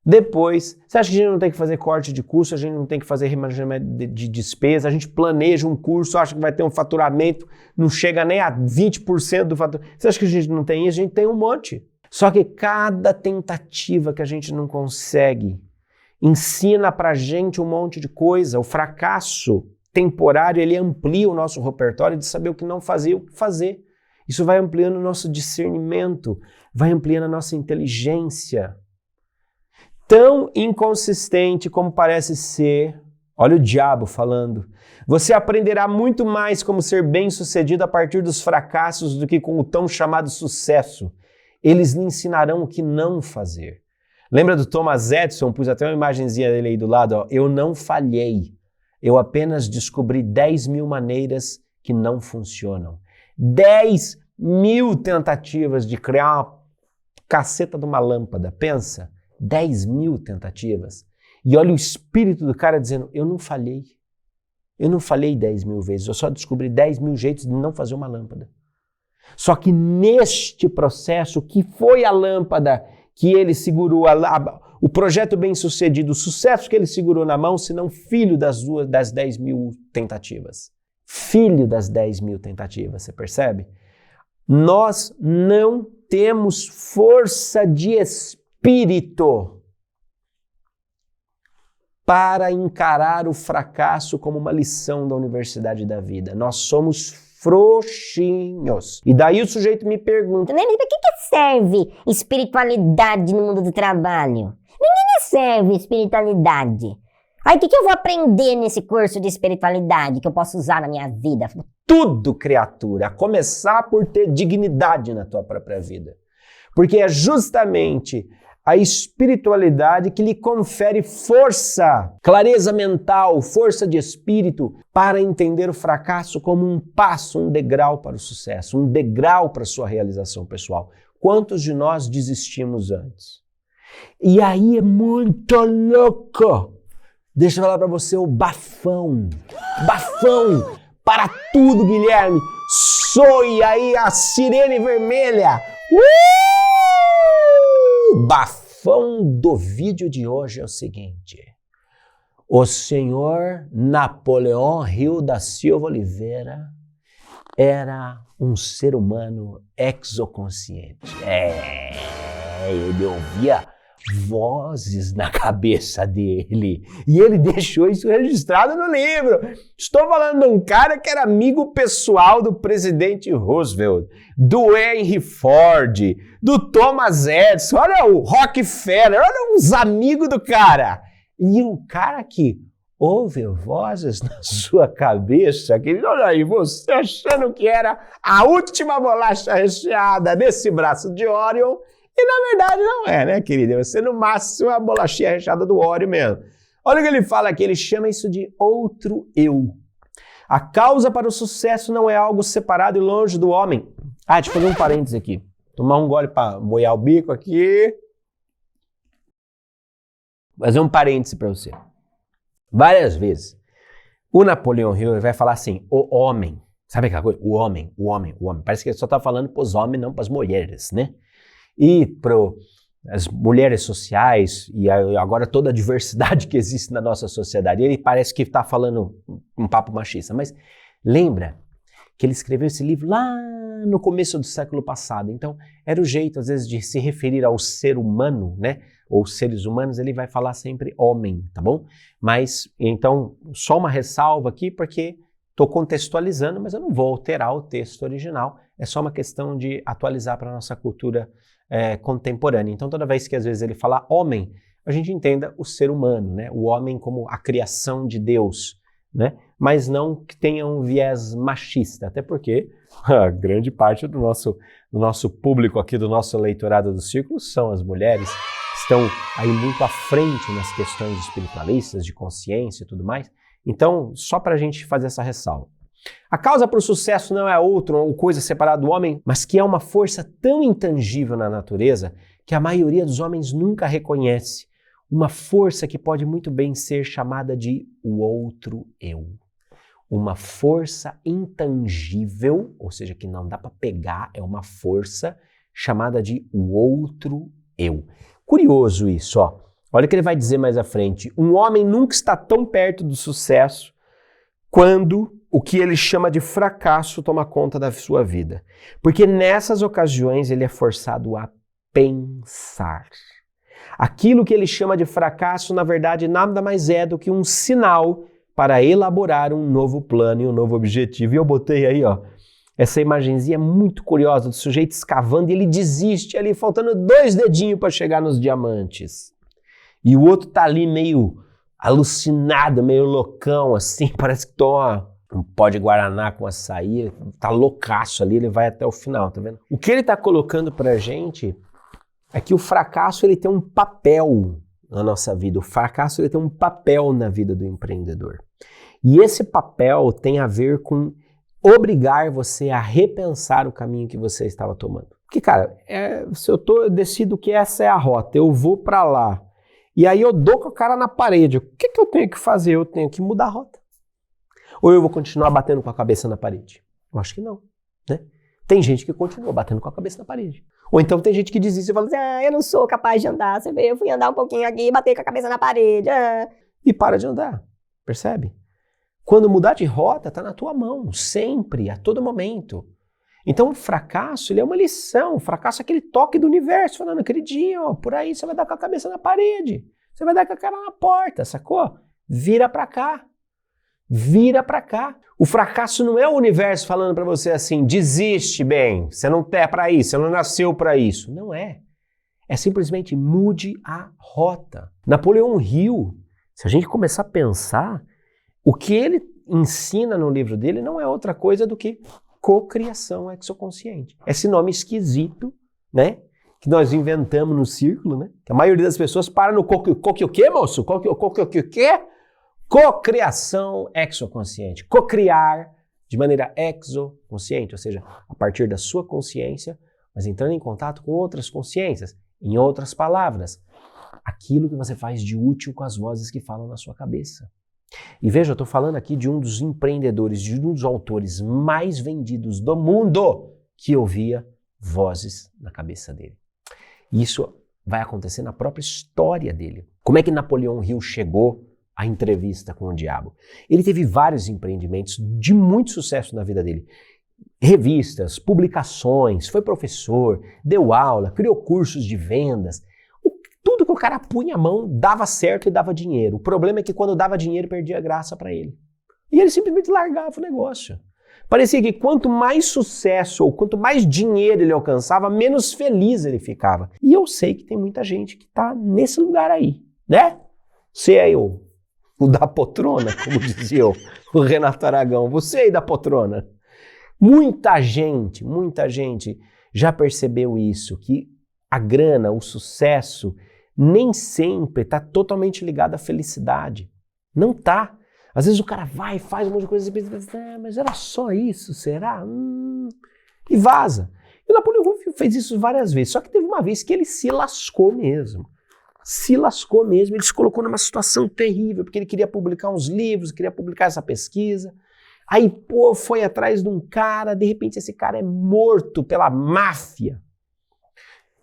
Depois, você acha que a gente não tem que fazer corte de custo, a gente não tem que fazer remanejamento de despesa, a gente planeja um curso, acha que vai ter um faturamento, não chega nem a 20% do faturamento. Você acha que a gente não tem isso? A gente tem um monte. Só que cada tentativa que a gente não consegue ensina pra gente um monte de coisa. O fracasso temporário, ele amplia o nosso repertório de saber o que não fazer e o que fazer. Isso vai ampliando o nosso discernimento, vai ampliando a nossa inteligência. Tão inconsistente como parece ser, olha o diabo falando, você aprenderá muito mais como ser bem-sucedido a partir dos fracassos do que com o tão chamado sucesso. Eles lhe ensinarão o que não fazer. Lembra do Thomas Edison? Pus até uma imagenzinha dele aí do lado. Ó. Eu não falhei. Eu apenas descobri 10 mil maneiras que não funcionam. 10 mil tentativas de criar uma caceta de uma lâmpada. Pensa. 10 mil tentativas. E olha o espírito do cara dizendo, eu não falhei. Eu não falhei 10 mil vezes, eu só descobri 10 mil jeitos de não fazer uma lâmpada. Só que neste processo, que foi a lâmpada que ele segurou, o projeto bem-sucedido, o sucesso que ele segurou na mão, senão filho das 10 mil tentativas. Filho das 10 mil tentativas, você percebe? Nós não temos força de espírito para encarar o fracasso como uma lição da universidade da vida. Nós somos frouxinhos. E daí o sujeito me pergunta, Mas o que é serve espiritualidade no mundo do trabalho. Ninguém serve espiritualidade. Aí o que eu vou aprender nesse curso de espiritualidade que eu posso usar na minha vida? Tudo, criatura, a começar por ter dignidade na tua própria vida. Porque é justamente a espiritualidade que lhe confere força, clareza mental, força de espírito para entender o fracasso como um passo, um degrau para o sucesso, um degrau para a sua realização pessoal. Quantos de nós desistimos antes? E aí é muito louco. Deixa eu falar para você o bafão. Bafão para tudo, Guilherme. Soe aí a sirene vermelha. Bafão do vídeo de hoje é o seguinte. O senhor Napoleão Rio da Silva Oliveira era um ser humano exoconsciente. Ele ouvia vozes na cabeça dele. E ele deixou isso registrado no livro. Estou falando de um cara que era amigo pessoal do presidente Roosevelt, do Henry Ford, do Thomas Edison, olha o Rockefeller, olha os amigos do cara. E um cara que ouve vozes na sua cabeça, que olha aí, você achando que era a última bolacha recheada desse braço de Orion, e na verdade não é, né, querida? Você no máximo é a bolachinha recheada do Oreo mesmo. Olha o que ele fala aqui, ele chama isso de outro eu. A causa para o sucesso não é algo separado e longe do homem. Deixa eu fazer um parênteses aqui. Tomar um gole para molhar o bico aqui. Fazer um parêntese para você. Várias vezes, o Napoleão Hill vai falar assim, o homem. Sabe aquela coisa? O homem. Parece que ele só está falando para os homens, não para as mulheres, né? E para as mulheres sociais e agora toda a diversidade que existe na nossa sociedade. Ele parece que está falando um papo machista, mas lembra que ele escreveu esse livro lá no começo do século passado. Então, era o jeito, às vezes, de se referir ao ser humano, né? Ou seres humanos, ele vai falar sempre homem, tá bom? Mas, então, só uma ressalva aqui, porque estou contextualizando, mas eu não vou alterar o texto original. É só uma questão de atualizar para a nossa cultura contemporânea. Então, toda vez que às vezes ele fala homem, a gente entenda o ser humano, né? O homem como a criação de Deus, né? Mas não que tenha um viés machista, até porque a grande parte do nosso público aqui, do nosso leitorado do Círculo, são as mulheres, estão aí muito à frente nas questões espiritualistas, de consciência e tudo mais. Então, só para a gente fazer essa ressalva. A causa para o sucesso não é outra ou coisa separada do homem, mas que é uma força tão intangível na natureza que a maioria dos homens nunca reconhece. Uma força que pode muito bem ser chamada de o outro eu. Uma força intangível, ou seja, que não dá para pegar, é uma força chamada de o outro eu. Curioso isso, ó. Olha o que ele vai dizer mais à frente. Um homem nunca está tão perto do sucesso quando o que ele chama de fracasso toma conta da sua vida. Porque nessas ocasiões ele é forçado a pensar. Aquilo que ele chama de fracasso, na verdade, nada mais é do que um sinal para elaborar um novo plano e um novo objetivo. E eu botei aí, ó, essa imagenzinha muito curiosa do sujeito escavando e ele desiste ali, faltando 2 dedinhos para chegar nos diamantes. E o outro tá ali meio alucinado, meio loucão, assim, parece que toma um pó de guaraná com açaí, tá loucaço ali, ele vai até o final, tá vendo? O que ele tá colocando pra gente é que o fracasso, ele tem um papel na nossa vida, o fracasso, ele tem um papel na vida do empreendedor. E esse papel tem a ver com obrigar você a repensar o caminho que você estava tomando. Porque, cara, se eu decido que essa é a rota, eu vou pra lá, e aí eu dou com a cara na parede, o que eu tenho que fazer? Eu tenho que mudar a rota. Ou eu vou continuar batendo com a cabeça na parede? Eu acho que não, né? Tem gente que continua batendo com a cabeça na parede. Ou então tem gente que desiste e fala assim, eu não sou capaz de andar, você vê, eu fui andar um pouquinho aqui e bater com a cabeça na parede. E para de andar, percebe? Quando mudar de rota, tá na tua mão, sempre, a todo momento. Então o fracasso, ele é uma lição, o fracasso é aquele toque do universo, falando, queridinho, ó, por aí você vai dar com a cabeça na parede, você vai dar com a cara na porta, sacou? Vira pra cá. Vira para cá. O fracasso não é o universo falando para você assim, desiste, bem, você não é para isso, você não nasceu para isso. Não é. É simplesmente mude a rota. Napoleão Hill, se a gente começar a pensar, o que ele ensina no livro dele não é outra coisa do que cocriação exoconsciente. Esse nome esquisito, né? Que nós inventamos no círculo, né? Que a maioria das pessoas para no o quê, moço? O quê? Cocriação exoconsciente. Cocriar de maneira exoconsciente, ou seja, a partir da sua consciência, mas entrando em contato com outras consciências. Em outras palavras, aquilo que você faz de útil com as vozes que falam na sua cabeça. E veja, eu estou falando aqui de um dos empreendedores, de um dos autores mais vendidos do mundo que ouvia vozes na cabeça dele. Isso vai acontecer na própria história dele. Como é que Napoleão Hill chegou à entrevista com o diabo? Ele teve vários empreendimentos de muito sucesso na vida dele. Revistas, publicações, foi professor, deu aula, criou cursos de vendas. Tudo que o cara punha a mão dava certo e dava dinheiro. O problema é que quando dava dinheiro, perdia graça para ele. E ele simplesmente largava o negócio. Parecia que quanto mais sucesso ou quanto mais dinheiro ele alcançava, menos feliz ele ficava. E eu sei que tem muita gente que está nesse lugar aí, né? Você aí, o da poltrona, como dizia o Renato Aragão. Você aí da poltrona. Muita gente já percebeu isso, que a grana, o sucesso, nem sempre está totalmente ligado à felicidade. Não está. Às vezes o cara vai e faz um monte de coisa e pensa, mas era só isso, será? E vaza. E o Napoleão Hill fez isso várias vezes, só que teve uma vez que ele se lascou mesmo. Ele se colocou numa situação terrível, porque ele queria publicar uns livros, queria publicar essa pesquisa. Aí, foi atrás de um cara, de repente esse cara é morto pela máfia.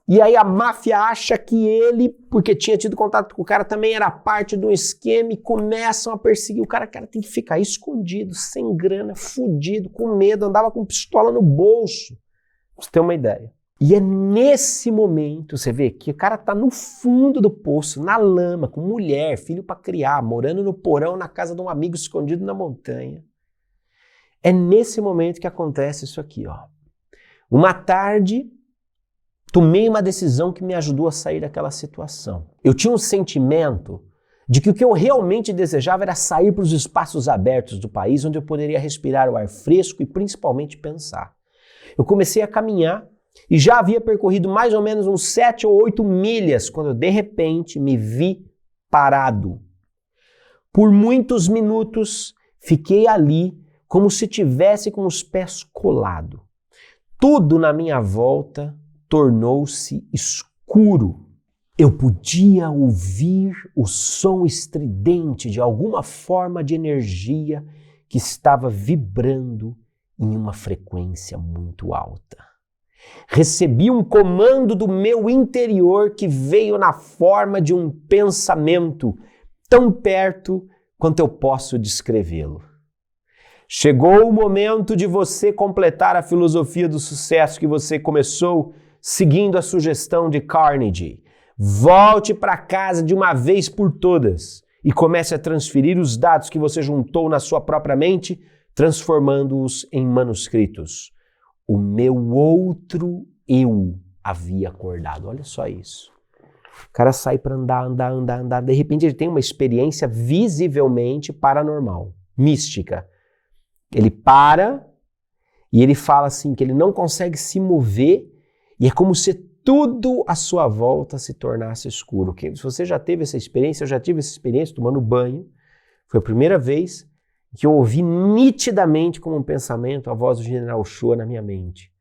E aí a máfia acha que ele, porque tinha tido contato com o cara, também era parte de um esquema e começam a perseguir o cara. O cara tem que ficar escondido, sem grana, fudido, com medo, andava com pistola no bolso. Pra você ter uma ideia. E é nesse momento, você vê, que o cara tá no fundo do poço, na lama, com mulher, filho para criar, morando no porão, na casa de um amigo escondido na montanha. É nesse momento que acontece isso aqui, ó. Uma tarde, tomei uma decisão que me ajudou a sair daquela situação. Eu tinha um sentimento de que o que eu realmente desejava era sair para os espaços abertos do país, onde eu poderia respirar o ar fresco e principalmente pensar. Eu comecei a caminhar e já havia percorrido mais ou menos uns 7 ou 8 milhas, quando eu, de repente, me vi parado. Por muitos minutos, fiquei ali como se tivesse com os pés colados. Tudo na minha volta tornou-se escuro. Eu podia ouvir o som estridente de alguma forma de energia que estava vibrando em uma frequência muito alta. Recebi um comando do meu interior que veio na forma de um pensamento tão perto quanto eu posso descrevê-lo. Chegou o momento de você completar a filosofia do sucesso que você começou seguindo a sugestão de Carnegie. Volte para casa de uma vez por todas e comece a transferir os dados que você juntou na sua própria mente, transformando-os em manuscritos. O meu outro eu havia acordado. Olha só isso. O cara sai para andar. De repente ele tem uma experiência visivelmente paranormal, mística. Ele para e ele fala assim que ele não consegue se mover e é como se tudo à sua volta se tornasse escuro. Se você já teve essa experiência, eu já tive essa experiência tomando banho. Foi a primeira vez que eu ouvi nitidamente como um pensamento a voz do General Shua na minha mente.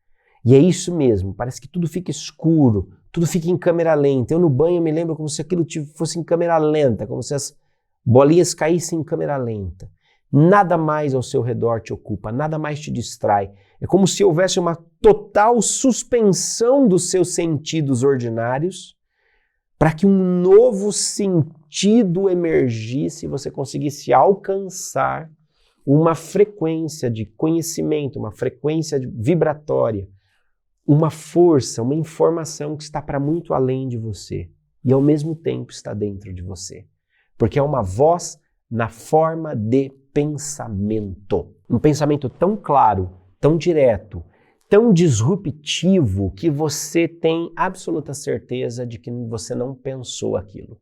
E é isso mesmo, parece que tudo fica escuro, tudo fica em câmera lenta. Eu no banho me lembro como se aquilo fosse em câmera lenta, como se as bolinhas caíssem em câmera lenta. Nada mais ao seu redor te ocupa, nada mais te distrai. É como se houvesse uma total suspensão dos seus sentidos ordinários para que um novo sentido emergisse e você conseguisse alcançar uma frequência de conhecimento, uma frequência vibratória, uma força, uma informação que está para muito além de você e ao mesmo tempo está dentro de você. Porque é uma voz na forma de pensamento. Um pensamento tão claro, tão direto, tão disruptivo que você tem absoluta certeza de que você não pensou aquilo.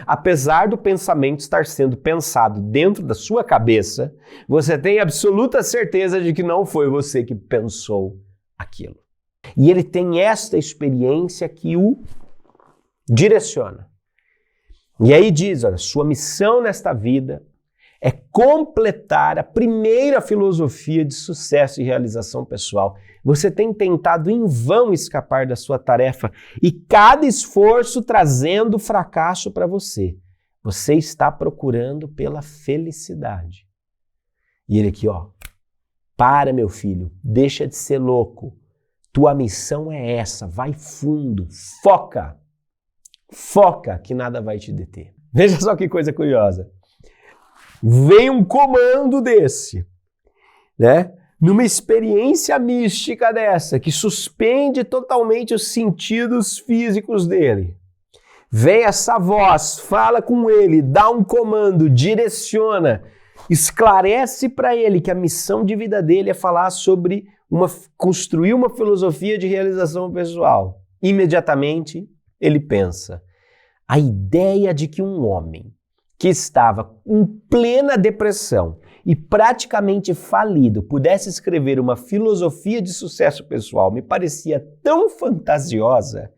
Apesar do pensamento estar sendo pensado dentro da sua cabeça, você tem absoluta certeza de que não foi você que pensou aquilo. E ele tem esta experiência que o direciona. E aí diz, olha, sua missão nesta vida é completar a primeira filosofia de sucesso e realização pessoal. Você tem tentado em vão escapar da sua tarefa e cada esforço trazendo fracasso para você. Você está procurando pela felicidade. E ele aqui, ó, para, meu filho, deixa de ser louco. Tua missão é essa, vai fundo, foca. Foca que nada vai te deter. Veja só que coisa curiosa. Vem um comando desse, né? Numa experiência mística dessa, que suspende totalmente os sentidos físicos dele. Vem essa voz, fala com ele, dá um comando, direciona, esclarece para ele que a missão de vida dele é falar sobre construir uma filosofia de realização pessoal. Imediatamente ele pensa, a ideia de que um homem que estava em plena depressão e praticamente falido pudesse escrever uma filosofia de sucesso pessoal me parecia tão fantasiosa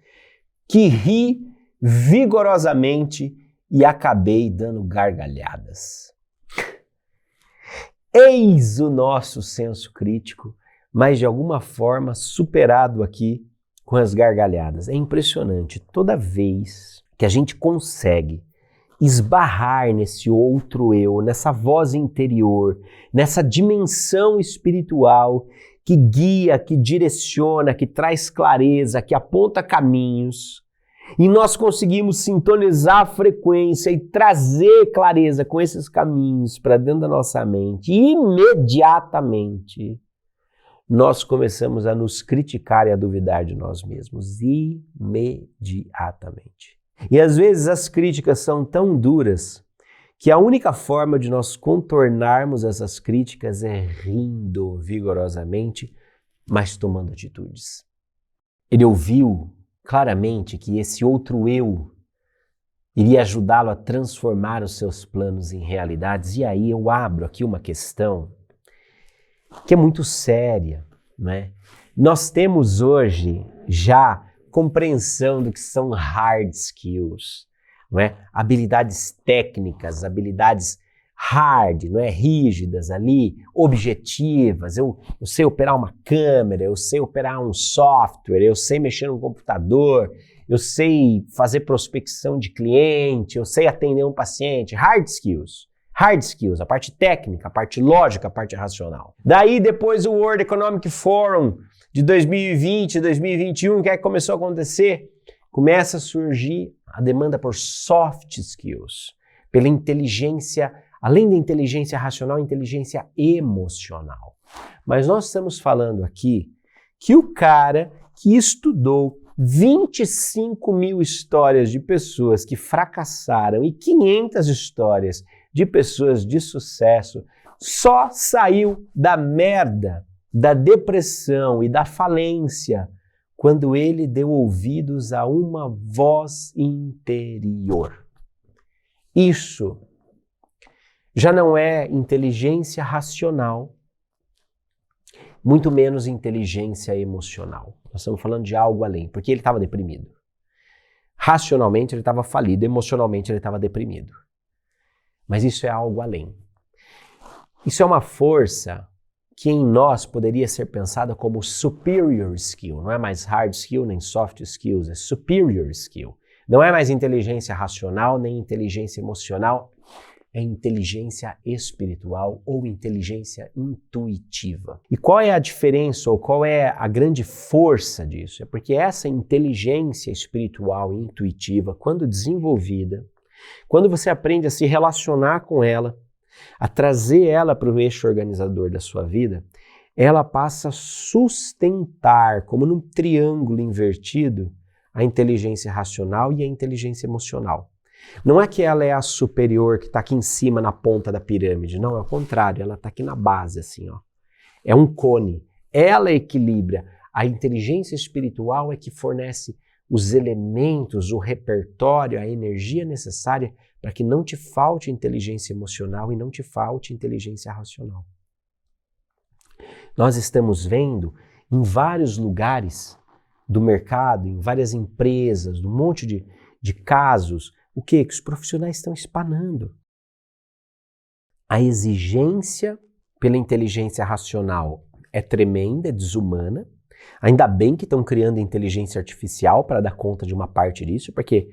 que ri vigorosamente e acabei dando gargalhadas. Eis o nosso senso crítico, mas de alguma forma superado aqui com as gargalhadas. É impressionante, toda vez que a gente consegue esbarrar nesse outro eu, nessa voz interior, nessa dimensão espiritual que guia, que direciona, que traz clareza, que aponta caminhos, e nós conseguimos sintonizar a frequência e trazer clareza com esses caminhos para dentro da nossa mente, e imediatamente nós começamos a nos criticar e a duvidar de nós mesmos, imediatamente. E às vezes as críticas são tão duras que a única forma de nós contornarmos essas críticas é rindo vigorosamente, mas tomando atitudes. Ele ouviu claramente que esse outro eu iria ajudá-lo a transformar os seus planos em realidades. E aí eu abro aqui uma questão que é muito séria, né? Nós temos hoje já compreensão do que são hard skills, não é? Habilidades técnicas, habilidades hard, não é? Rígidas ali, objetivas. Eu sei operar uma câmera, eu sei operar um software, eu sei mexer no computador, eu sei fazer prospecção de cliente, eu sei atender um paciente. Hard skills. Hard skills, a parte técnica, a parte lógica, a parte racional. Daí depois o World Economic Forum de 2020, 2021, o que é que começou a acontecer? Começa a surgir a demanda por soft skills, pela inteligência, além da inteligência racional, inteligência emocional. Mas nós estamos falando aqui que o cara que estudou 25 mil histórias de pessoas que fracassaram e 500 histórias de pessoas de sucesso só saiu da merda, da depressão e da falência quando ele deu ouvidos a uma voz interior. Isso já não é inteligência racional, muito menos inteligência emocional. Nós estamos falando de algo além, porque ele estava deprimido. Racionalmente ele estava falido, emocionalmente ele estava deprimido. Mas isso é algo além. Isso é uma força que em nós poderia ser pensada como superior skill. Não é mais hard skill nem soft skills, é superior skill. Não é mais inteligência racional nem inteligência emocional, é inteligência espiritual ou inteligência intuitiva. E qual é a diferença ou qual é a grande força disso? É porque essa inteligência espiritual e intuitiva, quando desenvolvida, quando você aprende a se relacionar com ela, a trazer ela para o eixo organizador da sua vida, ela passa a sustentar, como num triângulo invertido, a inteligência racional e a inteligência emocional. Não é que ela é a superior que está aqui em cima na ponta da pirâmide. Não, é o contrário. Ela está aqui na base, assim, ó. É um cone. Ela equilibra. A inteligência espiritual é que fornece os elementos, o repertório, a energia necessária para que não te falte inteligência emocional e não te falte inteligência racional. Nós estamos vendo em vários lugares do mercado, em várias empresas, um monte de casos, o quê? Que os profissionais estão espanando. A exigência pela inteligência racional é tremenda, é desumana. Ainda bem que estão criando inteligência artificial para dar conta de uma parte disso, porque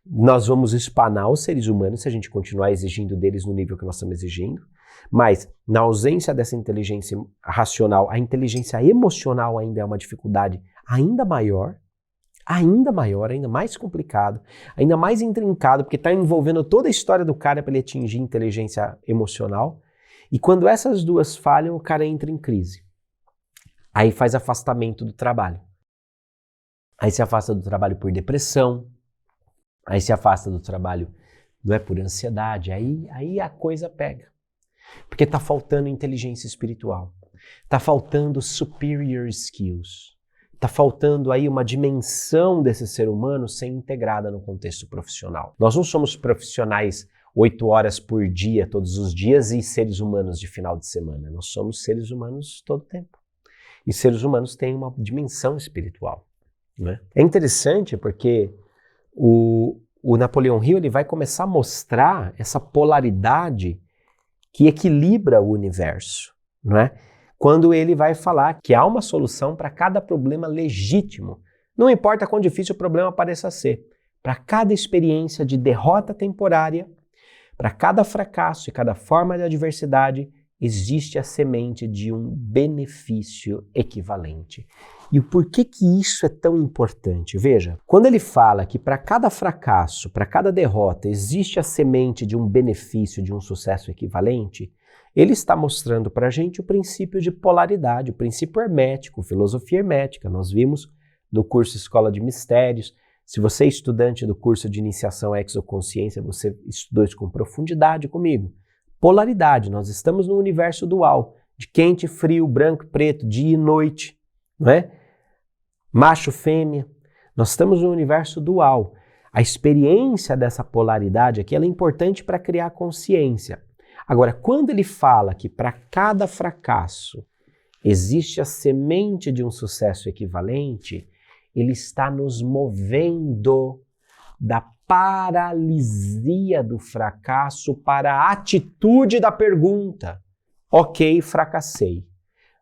nós vamos espanar os seres humanos se a gente continuar exigindo deles no nível que nós estamos exigindo. Mas, na ausência dessa inteligência racional, a inteligência emocional ainda é uma dificuldade ainda maior, ainda mais complicado, ainda mais intrincado, porque está envolvendo toda a história do cara para ele atingir inteligência emocional. E quando essas duas falham, o cara entra em crise. Aí faz afastamento do trabalho. Aí se afasta do trabalho por depressão, aí se afasta do trabalho, não é por ansiedade, aí a coisa pega. Porque está faltando inteligência espiritual, está faltando superior skills, está faltando aí uma dimensão desse ser humano ser integrada no contexto profissional. Nós não somos profissionais 8 horas por dia, todos os dias, e seres humanos de final de semana. Nós somos seres humanos todo o tempo. E seres humanos têm uma dimensão espiritual, né? É interessante porque o Napoleão Hill ele vai começar a mostrar essa polaridade que equilibra o universo, não é? Quando ele vai falar que há uma solução para cada problema legítimo. Não importa quão difícil o problema pareça ser. Para cada experiência de derrota temporária, para cada fracasso e cada forma de adversidade, existe a semente de um benefício equivalente. E o porquê que isso é tão importante? Veja, quando ele fala que para cada fracasso, para cada derrota, existe a semente de um benefício, de um sucesso equivalente, ele está mostrando para a gente o princípio de polaridade, o princípio hermético, filosofia hermética. Nós vimos no curso Escola de Mistérios. Se você é estudante do curso de iniciação à exoconsciência, você estudou isso com profundidade comigo. Polaridade, nós estamos no universo dual, de quente, frio, branco, preto, dia e noite, não é? Macho, fêmea, nós estamos no universo dual. A experiência dessa polaridade aqui ela é importante para criar consciência. Agora, quando ele fala que para cada fracasso existe a semente de um sucesso equivalente, ele está nos movendo da paralisia do fracasso para a atitude da pergunta. Ok, fracassei,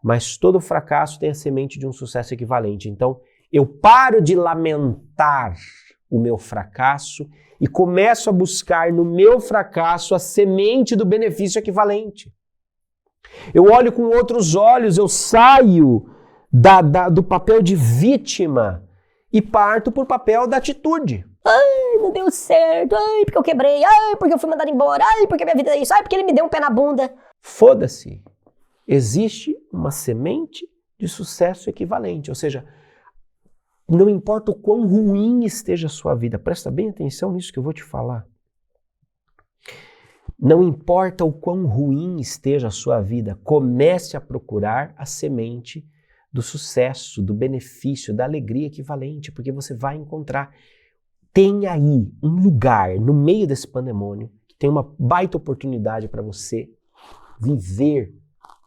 mas todo fracasso tem a semente de um sucesso equivalente. Então, eu paro de lamentar o meu fracasso e começo a buscar no meu fracasso a semente do benefício equivalente. Eu olho com outros olhos, eu saio do papel de vítima e parto para o papel da atitude. Ai, não deu certo. Ai, porque eu quebrei. Ai, porque eu fui mandado embora. Ai, porque minha vida é isso. Ai, porque ele me deu um pé na bunda. Foda-se. Existe uma semente de sucesso equivalente. Ou seja, não importa o quão ruim esteja a sua vida. Presta bem atenção nisso que eu vou te falar. Não importa o quão ruim esteja a sua vida. Comece a procurar a semente do sucesso, do benefício, da alegria equivalente. Porque você vai encontrar. Tem aí um lugar no meio desse pandemônio que tem uma baita oportunidade para você viver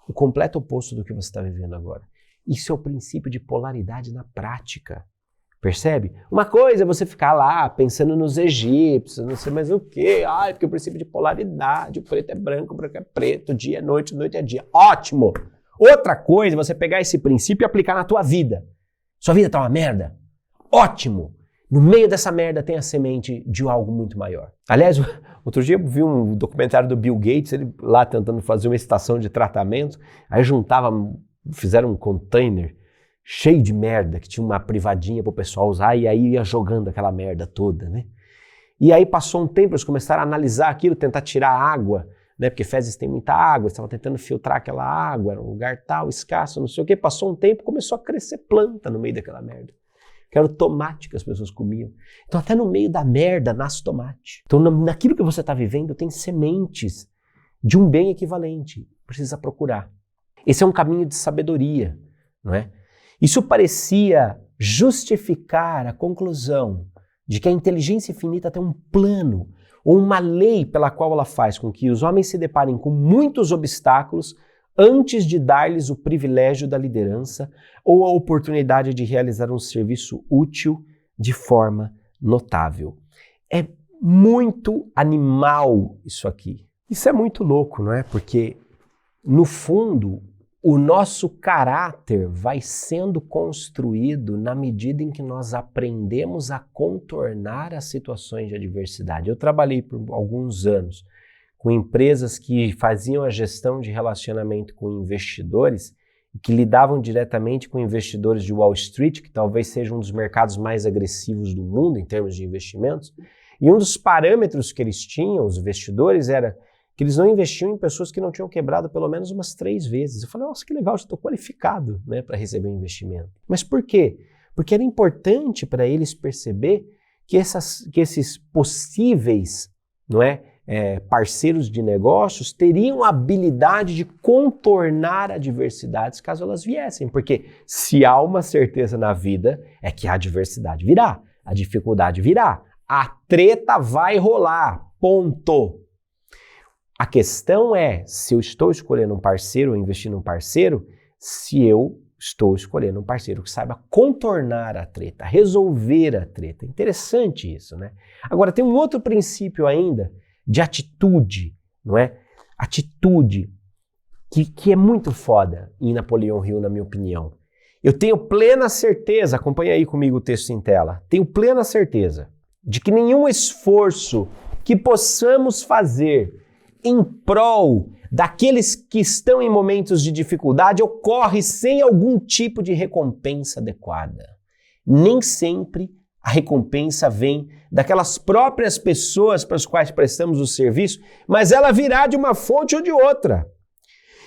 o completo oposto do que você está vivendo agora. Isso é o princípio de polaridade na prática. Percebe? Uma coisa é você ficar lá pensando nos egípcios, não sei mais o quê. Ai, porque o princípio de polaridade, o preto é branco, o branco é preto, dia é noite, noite é dia. Ótimo! Outra coisa é você pegar esse princípio e aplicar na tua vida. Sua vida tá uma merda? Ótimo! No meio dessa merda tem a semente de algo muito maior. Aliás, outro dia eu vi um documentário do Bill Gates, ele lá tentando fazer uma estação de tratamento, aí fizeram um container cheio de merda, que tinha uma privadinha para o pessoal usar, e aí ia jogando aquela merda toda, né? E aí passou um tempo, eles começaram a analisar aquilo, tentar tirar água, né? Porque fezes tem muita água, eles estavam tentando filtrar aquela água, era um lugar tal, escasso, não sei o quê. Passou um tempo, começou a crescer planta no meio daquela merda. que era o tomate que as pessoas comiam. Então até no meio da merda nasce tomate. Então naquilo que você está vivendo tem sementes de um bem equivalente. Precisa procurar. Esse é um caminho de sabedoria, não é? Isso parecia justificar a conclusão de que a inteligência infinita tem um plano ou uma lei pela qual ela faz com que os homens se deparem com muitos obstáculos antes de dar-lhes o privilégio da liderança ou a oportunidade de realizar um serviço útil de forma notável. É muito animal isso aqui. Isso é muito louco, não é? Porque, no fundo, o nosso caráter vai sendo construído na medida em que nós aprendemos a contornar as situações de adversidade. Eu trabalhei por alguns anos com empresas que faziam a gestão de relacionamento com investidores e que lidavam diretamente com investidores de Wall Street, que talvez seja um dos mercados mais agressivos do mundo em termos de investimentos. E um dos parâmetros que eles tinham, os investidores, era que eles não investiam em pessoas que não tinham quebrado pelo menos umas 3 vezes. Eu falei, nossa, que legal, já estou qualificado, né, para receber um investimento. Mas por quê? Porque era importante para eles perceber que esses possíveis, não é, parceiros de negócios teriam a habilidade de contornar adversidades caso elas viessem. Porque se há uma certeza na vida, é que a adversidade virá, a dificuldade virá, a treta vai rolar, ponto. A questão é, se eu estou escolhendo um parceiro ou investindo num parceiro, se eu estou escolhendo um parceiro que saiba contornar a treta, resolver a treta. Interessante isso, né? Agora, tem um outro princípio ainda de atitude, não é? Atitude, que é muito foda em Napoleão Hill, na minha opinião. Eu tenho plena certeza, acompanha aí comigo o texto em tela, tenho plena certeza de que nenhum esforço que possamos fazer em prol daqueles que estão em momentos de dificuldade ocorre sem algum tipo de recompensa adequada. Nem sempre a recompensa vem daquelas próprias pessoas para as quais prestamos o serviço, mas ela virá de uma fonte ou de outra.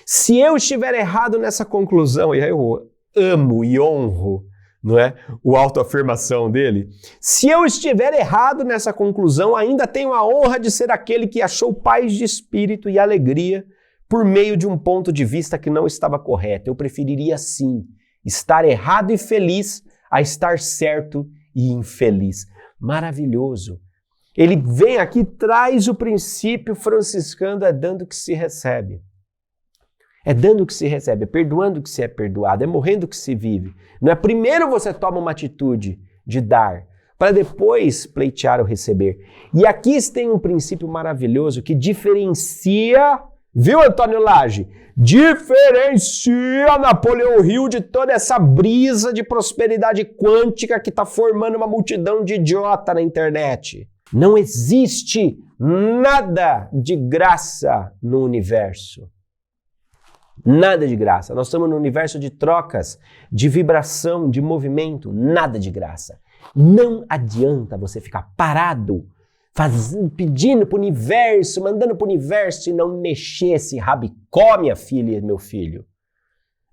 Se eu estiver errado nessa conclusão, e aí eu amo e honro, não é, o autoafirmação dele, se eu estiver errado nessa conclusão, ainda tenho a honra de ser aquele que achou paz de espírito e alegria por meio de um ponto de vista que não estava correto. Eu preferiria sim estar errado e feliz a estar certo e infeliz. Maravilhoso. Ele vem aqui, traz o princípio franciscano, é dando que se recebe. É dando que se recebe, é perdoando que se é perdoado, é morrendo que se vive. Não é primeiro você toma uma atitude de dar, para depois pleitear ou receber. E aqui tem um princípio maravilhoso que diferencia, viu, Antônio Lage? Diferencia Napoleão Hill de toda essa brisa de prosperidade quântica que está formando uma multidão de idiota na internet. Não existe nada de graça no universo. Nada de graça. Nós estamos no universo de trocas, de vibração, de movimento. Nada de graça. Não adianta você ficar parado, pedindo para o universo, mandando para o universo e não mexer esse rabicó, minha filha e meu filho.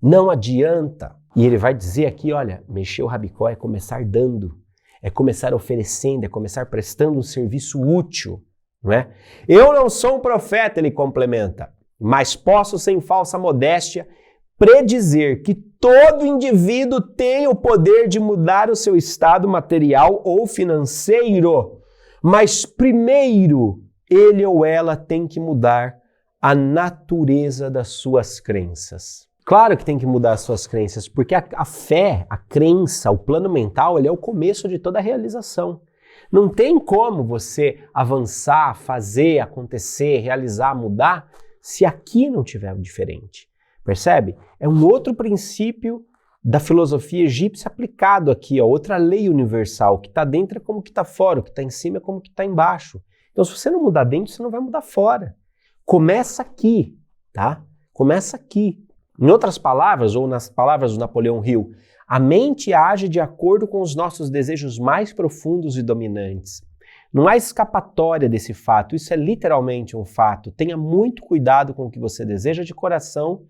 Não adianta. E ele vai dizer aqui, olha, mexer o rabicó é começar dando, é começar oferecendo, é começar prestando um serviço útil, não é? Eu não sou um profeta, ele complementa. Mas posso, sem falsa modéstia, predizer que todo indivíduo tem o poder de mudar o seu estado material ou financeiro. Mas primeiro, ele ou ela tem que mudar a natureza das suas crenças. Claro que tem que mudar as suas crenças, porque a fé, a crença, o plano mental, ele é o começo de toda a realização. Não tem como você avançar, fazer, acontecer, realizar, mudar, se aqui não tiver diferente, percebe? É um outro princípio da filosofia egípcia aplicado aqui, ó, outra lei universal, que está dentro é como que está fora, o que está em cima é como que está embaixo. Então, se você não mudar dentro, você não vai mudar fora. Começa aqui, tá? Começa aqui. Em outras palavras, ou nas palavras do Napoleão Hill, a mente age de acordo com os nossos desejos mais profundos e dominantes. Não há escapatória desse fato, isso é literalmente um fato. Tenha muito cuidado com o que você deseja de coração,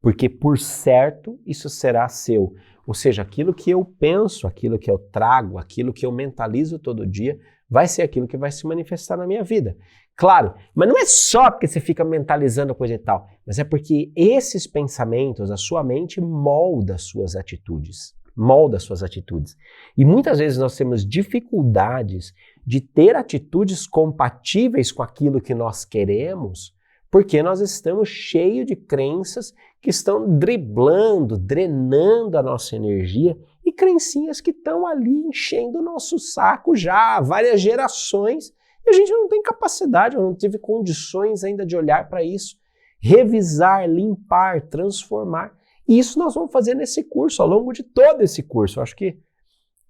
porque por certo isso será seu. Ou seja, aquilo que eu penso, aquilo que eu trago, aquilo que eu mentalizo todo dia, vai ser aquilo que vai se manifestar na minha vida. Claro, mas não é só porque você fica mentalizando coisa e tal, mas é porque esses pensamentos, a sua mente molda suas atitudes. Molda suas atitudes. E muitas vezes nós temos dificuldades de ter atitudes compatíveis com aquilo que nós queremos, porque nós estamos cheios de crenças que estão driblando, drenando a nossa energia e crencinhas que estão ali enchendo o nosso saco já há várias gerações e a gente não tem capacidade, não teve condições ainda de olhar para isso, revisar, limpar, transformar. E isso nós vamos fazer nesse curso, ao longo de todo esse curso. Eu acho que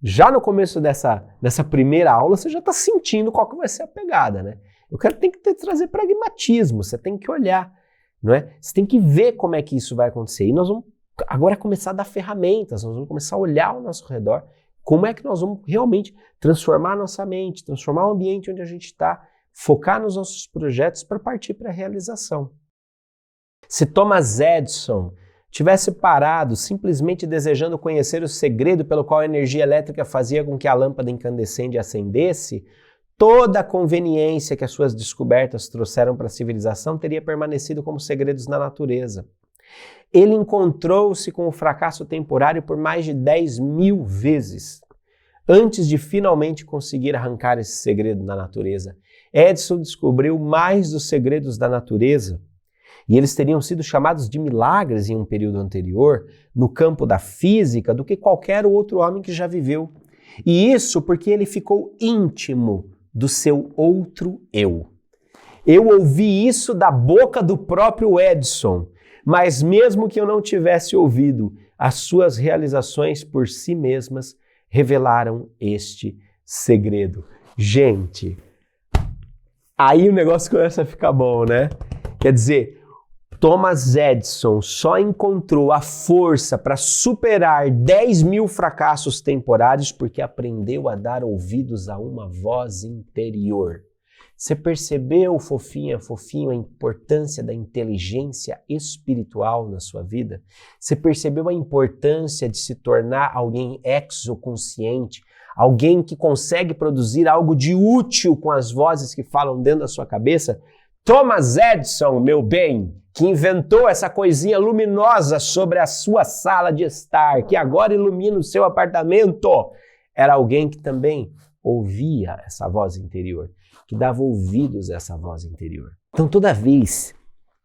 já no começo dessa primeira aula você já está sentindo qual que vai ser a pegada, né? Tem que trazer pragmatismo, você tem que olhar, não é? Você tem que ver como é que isso vai acontecer. E nós vamos agora começar a dar ferramentas, nós vamos começar a olhar ao nosso redor, como é que nós vamos realmente transformar a nossa mente, transformar o ambiente onde a gente está, focar nos nossos projetos para partir para a realização. Se Thomas Edison tivesse parado simplesmente desejando conhecer o segredo pelo qual a energia elétrica fazia com que a lâmpada incandescente acendesse, toda a conveniência que as suas descobertas trouxeram para a civilização teria permanecido como segredos na natureza. Ele encontrou-se com o fracasso temporário por mais de 10.000 vezes, antes de finalmente conseguir arrancar esse segredo da natureza. Edison descobriu mais dos segredos da natureza, e eles teriam sido chamados de milagres em um período anterior, no campo da física, do que qualquer outro homem que já viveu. E isso porque ele ficou íntimo do seu outro eu. Eu ouvi isso da boca do próprio Edison, mas mesmo que eu não tivesse ouvido, as suas realizações por si mesmas revelaram este segredo. Gente, aí o negócio começa a ficar bom, né? Quer dizer, Thomas Edison só encontrou a força para superar 10.000 fracassos temporários porque aprendeu a dar ouvidos a uma voz interior. Você percebeu, fofinha, fofinho, a importância da inteligência espiritual na sua vida? Você percebeu a importância de se tornar alguém exoconsciente, alguém que consegue produzir algo de útil com as vozes que falam dentro da sua cabeça? Thomas Edison, meu bem, que inventou essa coisinha luminosa sobre a sua sala de estar, que agora ilumina o seu apartamento, era alguém que também ouvia essa voz interior, que dava ouvidos a essa voz interior. Então, toda vez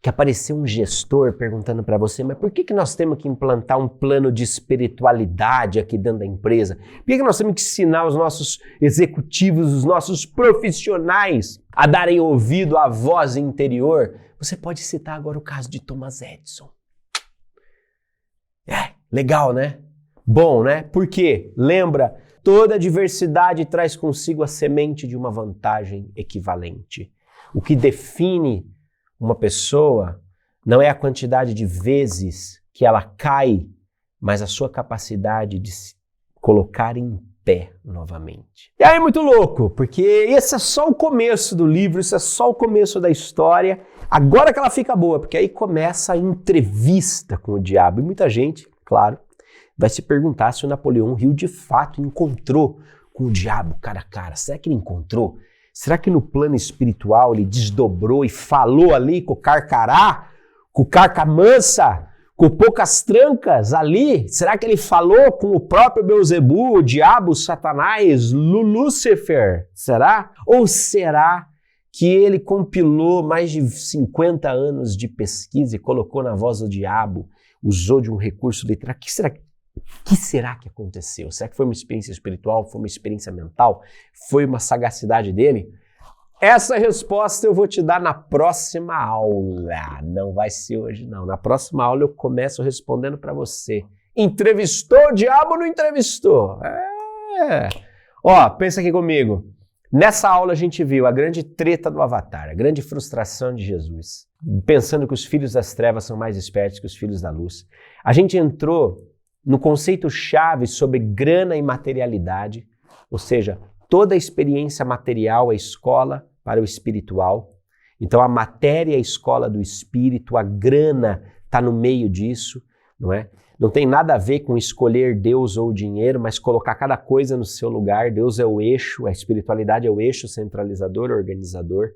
que aparecer um gestor perguntando para você, mas por que nós temos que implantar um plano de espiritualidade aqui dentro da empresa? Por que nós temos que ensinar os nossos executivos, os nossos profissionais a darem ouvido à voz interior? Você pode citar agora o caso de Thomas Edison. Legal, né? Bom, né? Por quê? Lembra, toda diversidade traz consigo a semente de uma vantagem equivalente. O que define uma pessoa não é a quantidade de vezes que ela cai, mas a sua capacidade de se colocar em pé novamente. E aí é muito louco, porque esse é só o começo do livro, isso é só o começo da história. Agora que ela fica boa, porque aí começa a entrevista com o diabo. E muita gente, claro, vai se perguntar se o Napoleão Hill de fato encontrou com o diabo cara a cara. Será que ele encontrou? Será que no plano espiritual ele desdobrou e falou ali com o Carcará, com o Carcamansa, com poucas trancas ali? Será que ele falou com o próprio Beelzebu, o diabo, Satanás, Lúcifer? Será? Ou será que ele compilou mais de 50 anos de pesquisa e colocou na voz do diabo, usou de um recurso literário? O que será que aconteceu? Será que foi uma experiência espiritual? Foi uma experiência mental? Foi uma sagacidade dele? Essa resposta eu vou te dar na próxima aula. Não vai ser hoje, não. Na próxima aula eu começo respondendo para você. Entrevistou o diabo ou não entrevistou? Ó, pensa aqui comigo. Nessa aula a gente viu a grande treta do Avatar, a grande frustração de Jesus, pensando que os filhos das trevas são mais espertos que os filhos da luz. A gente entrou no conceito-chave sobre grana e materialidade, ou seja, toda a experiência material é escola para o espiritual. Então a matéria é a escola do espírito, a grana está no meio disso, não é? Não tem nada a ver com escolher Deus ou dinheiro, mas colocar cada coisa no seu lugar. Deus é o eixo, a espiritualidade é o eixo centralizador, organizador.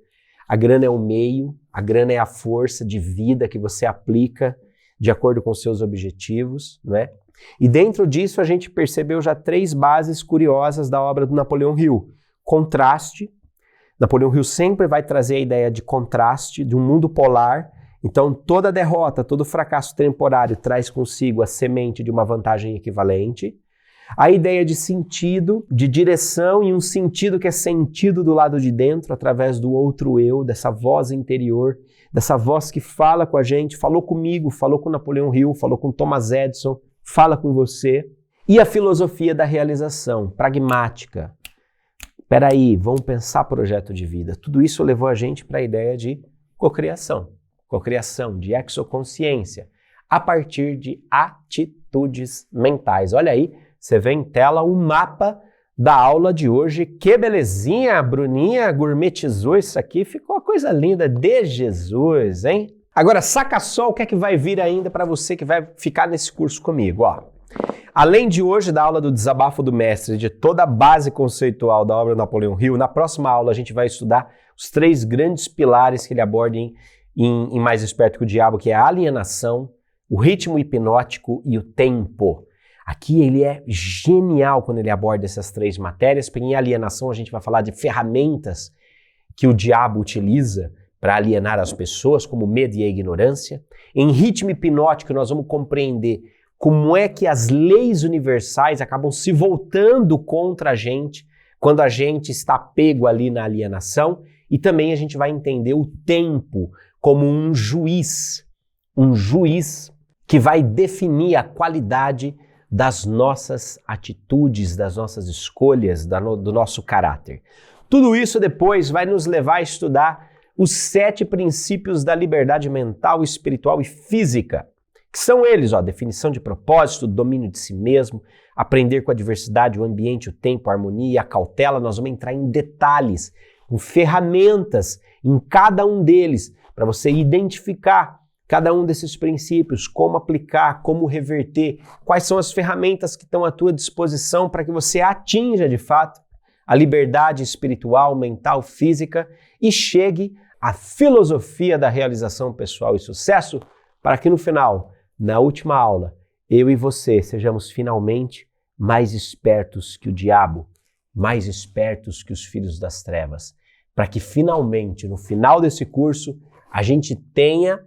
A grana é o meio, a grana é a força de vida que você aplica de acordo com os seus objetivos, não é? E dentro disso a gente percebeu já 3 bases curiosas da obra do Napoleão Hill. Contraste. Napoleão Hill sempre vai trazer a ideia de contraste, de um mundo polar. Então, toda derrota, todo fracasso temporário traz consigo a semente de uma vantagem equivalente. A ideia de sentido, de direção e um sentido que é sentido do lado de dentro, através do outro eu, dessa voz interior, dessa voz que fala com a gente, falou comigo, falou com Napoleão Hill, falou com Thomas Edison, fala com você. E a filosofia da realização, pragmática. Peraí, vamos pensar projeto de vida. Tudo isso levou a gente para a ideia de cocriação, de exoconsciência, a partir de atitudes mentais. Olha aí, você vê em tela o mapa da aula de hoje. Que belezinha, a Bruninha gourmetizou isso aqui, ficou uma coisa linda de Jesus, hein? Agora, saca só o que é que vai vir ainda para você que vai ficar nesse curso comigo, ó. Além de hoje da aula do desabafo do mestre, de toda a base conceitual da obra do Napoleão Hill, na próxima aula a gente vai estudar os 3 grandes pilares que ele aborda em Mais Esperto que o Diabo, que é a alienação, o ritmo hipnótico e o tempo. Aqui ele é genial quando ele aborda essas 3 matérias, porque em alienação a gente vai falar de ferramentas que o diabo utiliza para alienar as pessoas, como o medo e a ignorância. Em ritmo hipnótico nós vamos compreender como é que as leis universais acabam se voltando contra a gente quando a gente está pego ali na alienação. E também a gente vai entender o tempo como um juiz que vai definir a qualidade das nossas atitudes, das nossas escolhas, do nosso caráter. Tudo isso depois vai nos levar a estudar os 7 princípios da liberdade mental, espiritual e física, que são eles, ó, definição de propósito, domínio de si mesmo, aprender com a diversidade, o ambiente, o tempo, a harmonia e a cautela. Nós vamos entrar em detalhes, com ferramentas em cada um deles, para você identificar cada um desses princípios, como aplicar, como reverter, quais são as ferramentas que estão à tua disposição para que você atinja, de fato, a liberdade espiritual, mental, física e chegue à filosofia da realização pessoal e sucesso, para que no final, na última aula, eu e você sejamos finalmente mais espertos que o diabo, mais espertos que os filhos das trevas, para que finalmente, no final desse curso, a gente tenha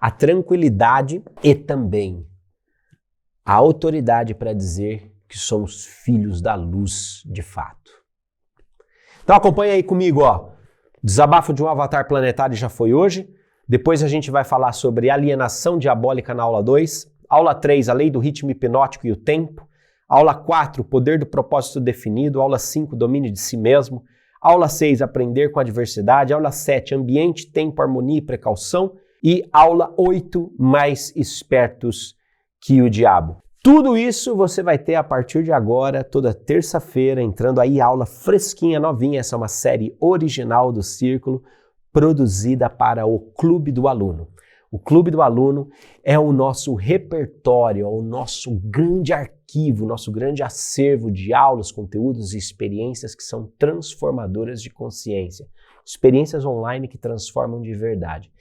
a tranquilidade e também a autoridade para dizer que somos filhos da luz de fato. Então acompanha aí comigo, ó. Desabafo de um avatar planetário já foi hoje. Depois a gente vai falar sobre alienação diabólica na aula 2. Aula 3, a lei do ritmo hipnótico e o tempo. Aula 4, poder do propósito definido. Aula 5, domínio de si mesmo. Aula 6, aprender com a diversidade. Aula 7, ambiente, tempo, harmonia e precaução. E aula 8, mais espertos que o diabo. Tudo isso você vai ter a partir de agora, toda terça-feira, entrando aí aula fresquinha, novinha. Essa é uma série original do Círculo, produzida para o Clube do Aluno. O Clube do Aluno é o nosso repertório, é o nosso grande arquivo, nosso grande acervo de aulas, conteúdos e experiências que são transformadoras de consciência. Experiências online que transformam de verdade.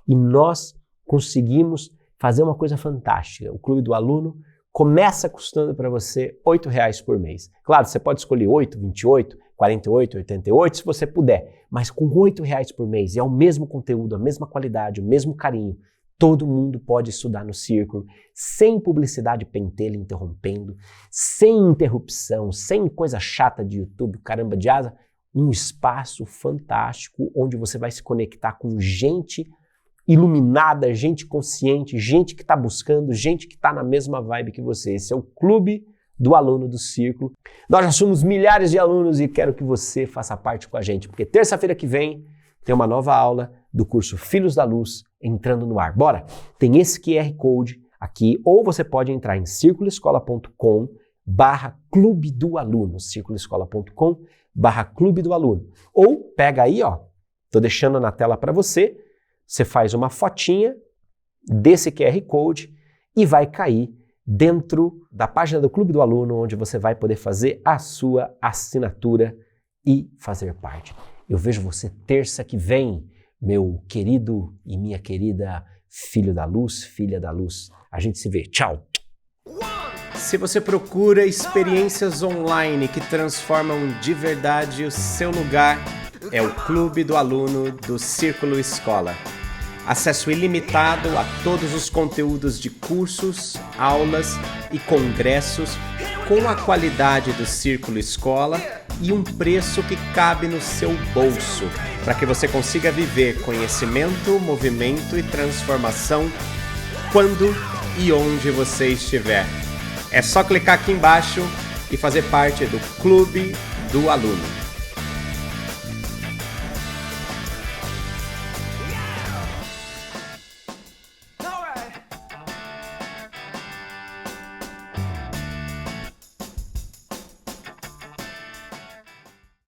E nós conseguimos fazer uma coisa fantástica. O Clube do Aluno começa custando para você R$8 por mês. Claro, você pode escolher 8, 28, 48, 88, se você puder. Mas com R$8 por mês, é o mesmo conteúdo, a mesma qualidade, o mesmo carinho. Todo mundo pode estudar no Círculo, sem publicidade pentelha interrompendo, sem interrupção, sem coisa chata de YouTube, caramba de asa. Um espaço fantástico onde você vai se conectar com gente iluminada, gente consciente, gente que está buscando, gente que está na mesma vibe que você. Esse é o Clube do Aluno do Círculo. Nós já somos milhares de alunos e quero que você faça parte com a gente, porque terça-feira que vem tem uma nova aula do curso Filhos da Luz entrando no ar. Bora! Tem esse QR Code aqui, ou você pode entrar em circuloescola.com/clube do aluno, circuloescola.com/clube do aluno. Ou pega aí, ó, tô deixando na tela para você. Você faz uma fotinha desse QR Code e vai cair dentro da página do Clube do Aluno, onde você vai poder fazer a sua assinatura e fazer parte. Eu vejo você terça que vem, meu querido e minha querida filho da luz, filha da luz. A gente se vê. Tchau! Se você procura experiências online que transformam de verdade o seu lugar, é o Clube do Aluno do Círculo Escola. Acesso ilimitado a todos os conteúdos de cursos, aulas e congressos com a qualidade do Círculo Escola e um preço que cabe no seu bolso, para que você consiga viver conhecimento, movimento e transformação quando e onde você estiver. É só clicar aqui embaixo e fazer parte do Clube do Aluno.